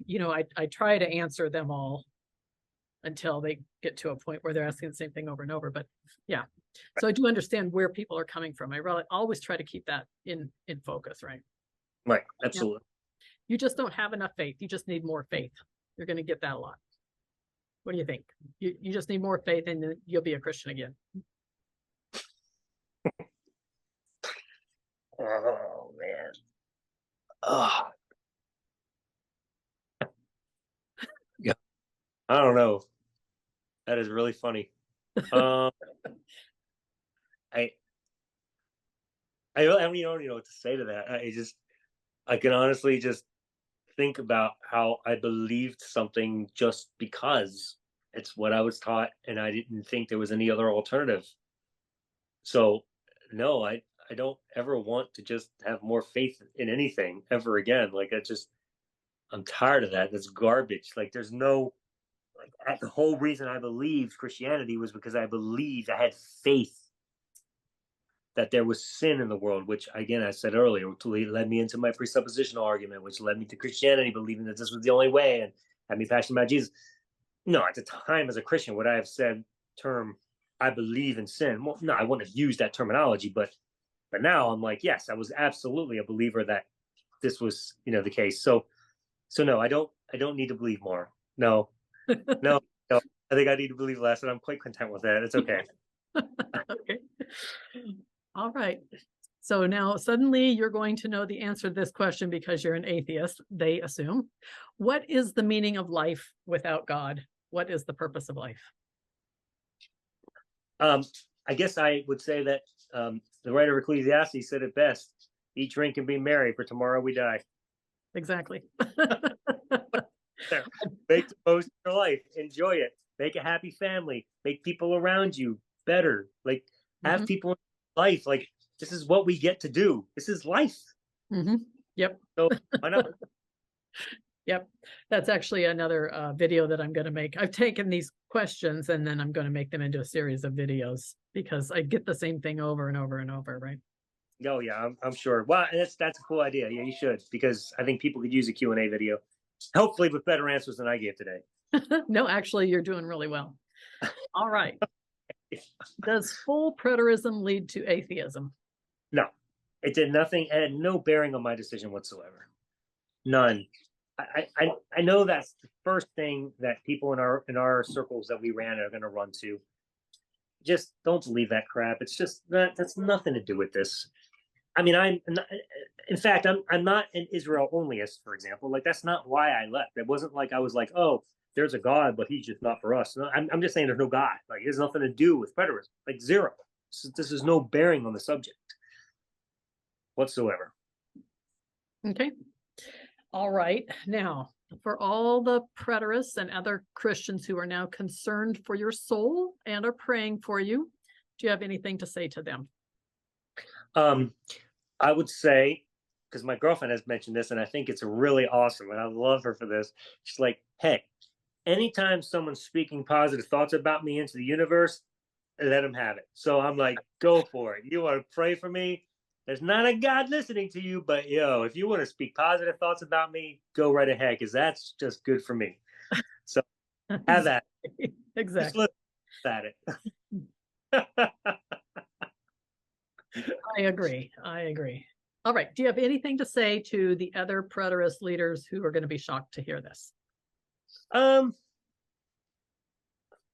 I try to answer them all until they get to a point where they're asking the same thing over and over. But yeah. So I do understand where people are coming from. I really always try to keep that in focus, right? Right. Absolutely. You just don't have enough faith. You just need more faith. You're going to get that a lot. What do you think? You just need more faith and then you'll be a Christian again. Oh, man. Oh. Yeah. I don't know. That is really funny. I don't even know what to say to that. I can honestly just think about how I believed something just because it's what I was taught and I didn't think there was any other alternative. So no, I don't ever want to just have more faith in anything ever again. Like I'm tired of that. That's garbage. Like there's no, like the whole reason I believed Christianity was because I believed, I had faith that there was sin in the world, which again, I said earlier, led me into my presuppositional argument, which led me to Christianity, believing that this was the only way and had me passionate about Jesus. No, at the time as a Christian, would I have said term, I believe in sin? Well, no, I wouldn't have used that terminology, but now I'm like, yes, I was absolutely a believer that this was, the case. So no, I don't need to believe more. No. I think I need to believe less, and I'm quite content with that. It's okay. Okay. All right. So now suddenly you're going to know the answer to this question because you're an atheist, they assume. What is the meaning of life without God? What is the purpose of life? I guess I would say that the writer of Ecclesiastes said it best: eat, drink, and be merry, for tomorrow we die. Exactly. Make the most of your life. Enjoy it. Make a happy family. Make people around you better. Like have people in life. Like this is what we get to do. This is life. Yep. So why not? Yep. That's actually another video that I'm going to make. I've taken these questions and then I'm going to make them into a series of videos because I get the same thing over and over and over, right? Oh yeah, I'm sure. Well, that's a cool idea. Yeah, you should, because I think people could use a Q&A video, hopefully with better answers than I gave today. No, actually, you're doing really well. All right. Does full preterism lead to atheism? No, it did nothing and had no bearing on my decision whatsoever. None. I know that's the first thing that people in our circles that we ran are going to run to. Just don't believe that crap. It's just that's nothing to do with this. I mean, in fact, I'm not an Israel onlyist, for example. Like that's not why I left. It wasn't like I was like, oh, there's a God, but he's just not for us. No, I'm just saying there's no God. Like it has nothing to do with preterism. Like zero. This is no bearing on the subject whatsoever. Okay. All right. Now, for all the preterists and other Christians who are now concerned for your soul and are praying for you, do you have anything to say to them? I would say, because my girlfriend has mentioned this, and I think it's really awesome, and I love her for this. She's like, hey, anytime someone's speaking positive thoughts about me into the universe, let them have it. So I'm like, go for it. You want to pray for me? There's not a God listening to you, but if you want to speak positive thoughts about me, go right ahead, because that's just good for me. So have that. Exactly. Just look at it. I agree. All right. Do you have anything to say to the other preterist leaders who are going to be shocked to hear this?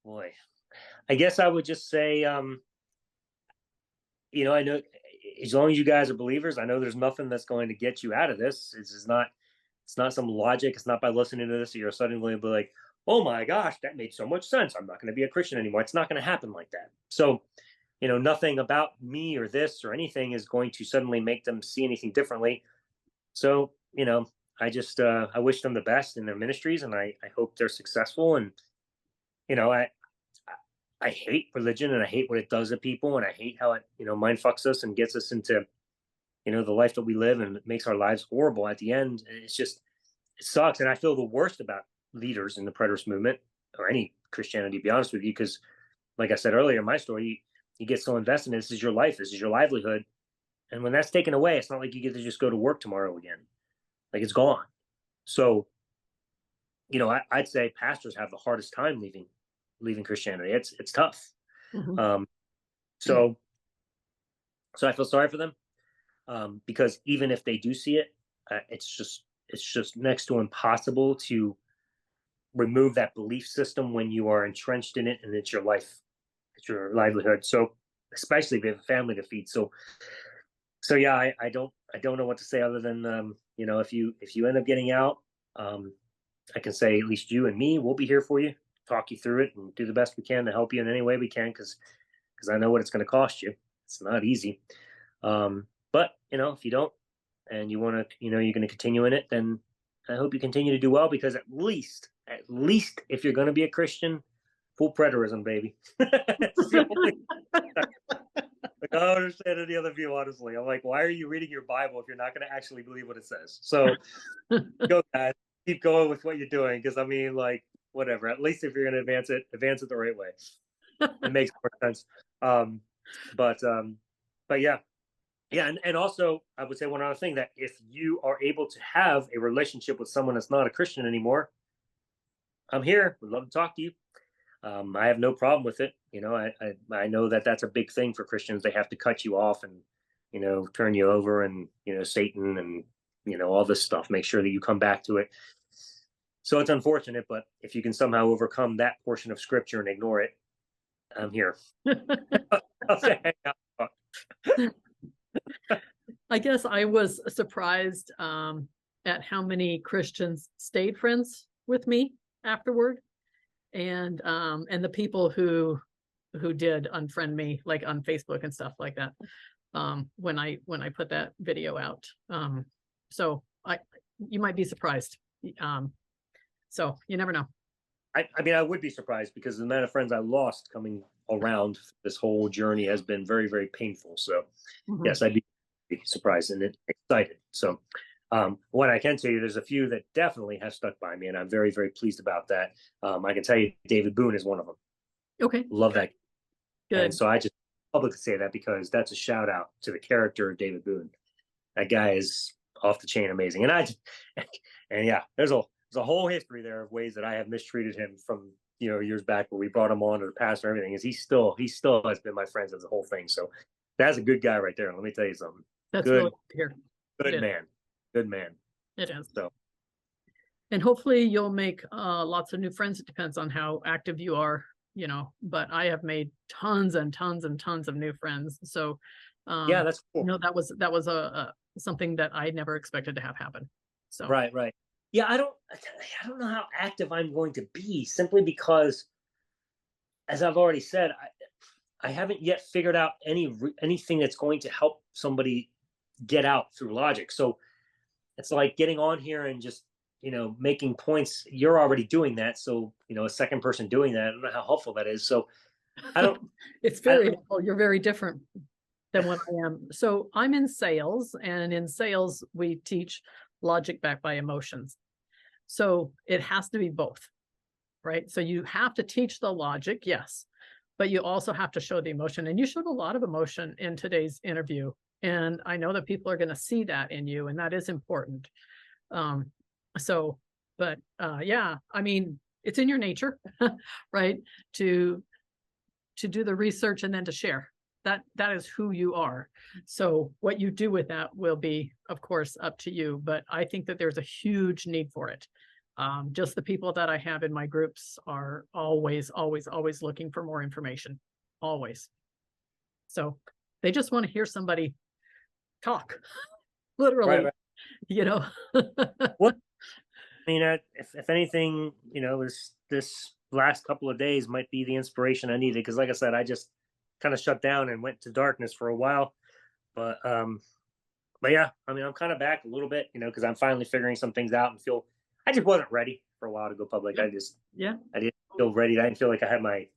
Boy, I guess I would just say, I know as long as you guys are believers, I know there's nothing that's going to get you out of this. It's not some logic. It's not by listening to this that you're suddenly be like, oh my gosh, that made so much sense. I'm not going to be a Christian anymore. It's not going to happen like that. So, nothing about me or this or anything is going to suddenly make them see anything differently. So, I just, I wish them the best in their ministries, and I hope they're successful. And, I hate religion, and I hate what it does to people, and I hate how it, mind fucks us and gets us into, the life that we live, and it makes our lives horrible at the end. And it's just, it sucks. And I feel the worst about leaders in the preterist movement or any Christianity, to be honest with you, because like I said earlier in my story, you get so invested in this is your life, this is your livelihood. And when that's taken away, it's not like you get to just go to work tomorrow again. Like it's gone. So, I'd say pastors have the hardest time leaving Christianity. It's tough. Mhm. So I feel sorry for them, because even if they do see it, it's just next to impossible to remove that belief system when you are entrenched in it and it's your life, it's your livelihood. So especially if you have a family to feed. So yeah, I don't know what to say other than if you end up getting out, I can say at least you and me, we'll be here for you, talk you through it, and do the best we can to help you in any way we can, because I know what it's going to cost you. It's not easy. But if you don't, and you want to, you're going to continue in it, then I hope you continue to do well, because at least if you're going to be a Christian, full preterism, baby. It's the only. Like, I don't understand any other view, honestly. I'm like, why are you reading your Bible if you're not going to actually believe what it says? So go, guys. Keep going with what you're doing, because I mean, like, whatever. At least if you're going to advance it the right way. It makes more sense. But yeah. And also, I would say one other thing, that if you are able to have a relationship with someone that's not a Christian anymore, I'm here. Would love to talk to you. I have no problem with it. I know that that's a big thing for Christians. They have to cut you off and, turn you over, and, Satan and, all this stuff, make sure that you come back to it. So it's unfortunate, but if you can somehow overcome that portion of scripture and ignore it, I'm here. Okay. I guess I was surprised at how many Christians stayed friends with me afterward, and the people who did unfriend me, like on Facebook and stuff like that, when I put that video out. So you might be surprised. So you never know. I mean, I would be surprised, because the amount of friends I lost coming around this whole journey has been very, very painful. So yes, I'd be surprised and excited. So what I can tell you, there's a few that definitely have stuck by me, and I'm very, very pleased about that. I can tell you David Boone is one of them. Okay. Love that. Good. And so I just publicly say that, because that's a shout out to the character of David Boone. That guy is off the chain amazing. And yeah, there's a whole history there of ways that I have mistreated him from years back, where we brought him on to the pastor and everything. Is he still has been my friend as the whole thing. So that's a good guy right there. Let me tell you something. That's good, really good to hear. Good man. Good man. It is. So, and hopefully you'll make lots of new friends. It depends on how active you are, but I have made tons and tons and tons of new friends. So yeah, that's cool. That was a something that I never expected to have happen. So right. Yeah, I don't know how active I'm going to be, simply because, as I've already said, I haven't yet figured out anything that's going to help somebody get out through logic. So it's like getting on here and just making points. You're already doing that, so a second person doing that, I don't know how helpful that is. So I don't. It's very helpful. You're very different than what I am. So I'm in sales, and in sales we teach logic backed by emotions. So it has to be both, right? So you have to teach the logic, yes, but you also have to show the emotion. And you showed a lot of emotion in today's interview. And I know that people are going to see that in you, and that is important. Yeah, I mean, it's in your nature, right? To do the research and then to share. That is who you are. So what you do with that will be, of course, up to you. But I think that there's a huge need for it. Just the people that I have in my groups are always looking for more information, always. So they just want to hear somebody talk, literally, right. What I mean, if anything, this last couple of days might be the inspiration I needed, because like I said, I just kind of shut down and went to darkness for a while. But yeah, I mean, I'm kind of back a little bit, because I'm finally figuring some things out, and I just wasn't ready for a while to go public. I didn't feel ready. I didn't feel like I had my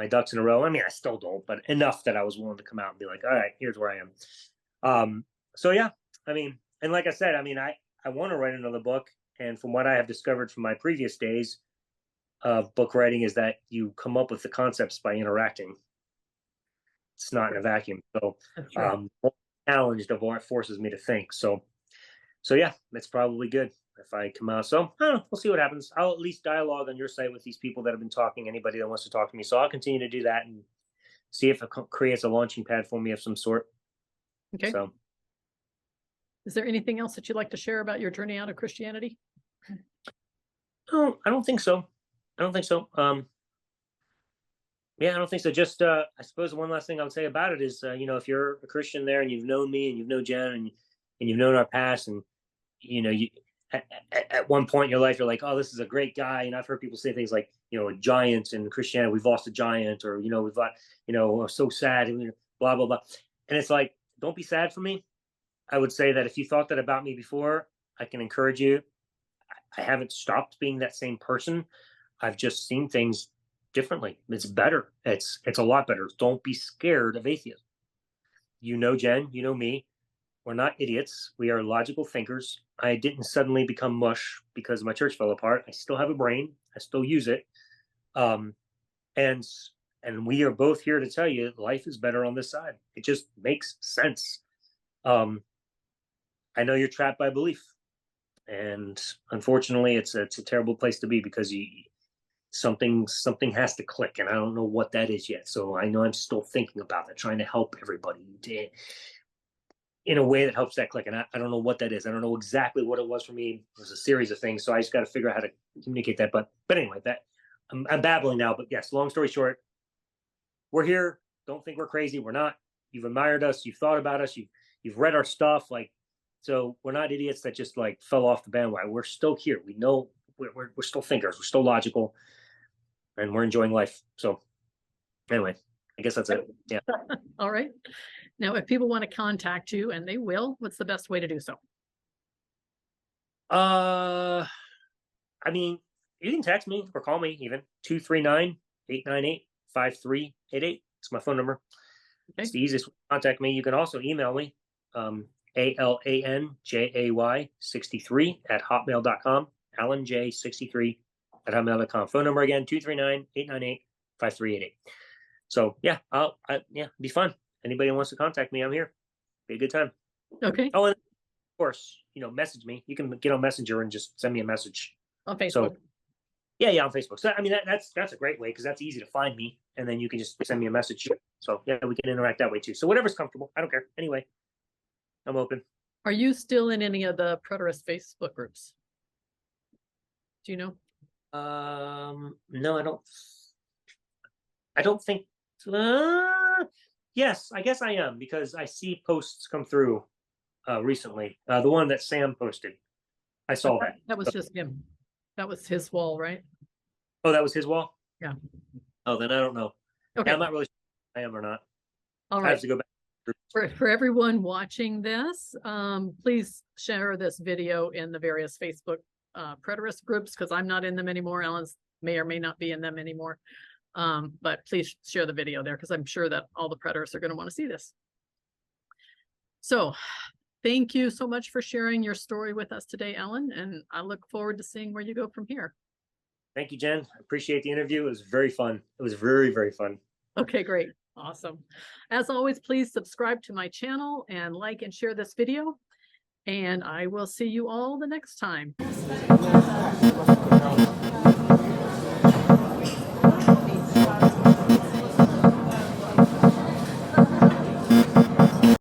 ducks in a row. I mean, I still don't, but enough that I was willing to come out and be like, all right, here's where I am. So yeah, I mean, and like I said, I mean, I want to write another book, And from what I have discovered from my previous days of book writing is that you come up with the concepts by interacting. It's not in a vacuum. So challenged of what forces me to think. So yeah, it's probably good if I come out. So I don't know, we'll see what happens. I'll at least dialogue on your site with these people that have been talking, anybody that wants to talk to me. So I'll continue to do that and see if it creates a launching pad for me of some sort. Okay. So is there anything else that you'd like to share about your journey out of Christianity? No, I don't think so. I don't think so. Yeah, I don't think so. Just, I suppose one last thing I would say about it is, if you're a Christian there and you've known me and you've known Jen and you've known our past, and you at one point in your life you're like, oh, this is a great guy, and I've heard people say things like, a giant in Christianity, we've lost a giant, or we've got, so sad, and blah blah blah, and it's like, don't be sad for me. I would say that if you thought that about me before, I can encourage you. I haven't stopped being that same person. I've just seen things differently. It's better. It's a lot better. Don't be scared of atheism. Jen, me. We're not idiots. We are logical thinkers. I didn't suddenly become mush because my church fell apart. I still have a brain. I still use it. And we are both here to tell you life is better on this side. It just makes sense. I know you're trapped by belief. And unfortunately, it's a terrible place to be because something has to click, and I don't know what that is yet. So I know I'm still thinking about that, trying to help everybody in a way that helps that click. And I don't know what that is. I don't know exactly what it was for me. It was a series of things, so I just got to figure out how to communicate that. But anyway, that I'm babbling now. But yes, long story short, we're here. Don't think we're crazy. We're not. You've admired us. You've thought about us. You've read our stuff. So we're not idiots that just fell off the bandwagon. We're still here. We know we're still thinkers. We're still logical, and we're enjoying life. So anyway, I guess that's it. Yeah. All right. Now, if people want to contact you, and they will, what's the best way to do so? I mean, you can text me or call me even 239-898-5388. It's my phone number. Okay. It's the easiest way to contact me. You can also email me. AlanJ63@hotmail.com. AlanJ63@hotmail.com. Phone number again, 239-898-5388. So yeah, be fun. Anybody who wants to contact me, I'm here. Be a good time. Okay. Oh, and of course, message me. You can get on Messenger and just send me a message. On Facebook. So, yeah, on Facebook. So I mean, that's a great way because that's easy to find me, and then you can just send me a message. So yeah, we can interact that way too. So whatever's comfortable. I don't care. Anyway, I'm open. Are you still in any of the Preterist Facebook groups? Do you know? No, I don't think. Yes, I guess I am, because I see posts come through recently. The one that Sam posted, I saw that. That was just him. That was his wall, right? Oh, that was his wall? Yeah. Oh, then I don't know. Okay. Yeah, I'm not really sure if I am or not. All right. I have to go back. For everyone watching this, please share this video in the various Facebook Preterist groups, because I'm not in them anymore. Alan's may or may not be in them anymore. But please share the video there, because I'm sure that all the Preterists are going to want to see this. So thank you so much for sharing your story with us today, Alan, and I look forward to seeing where you go from here. Thank you, Jen. I appreciate the interview. It was very fun. It was very, very fun. Okay, great. Awesome. As always, please subscribe to my channel and like and share this video. And I will see you all the next time.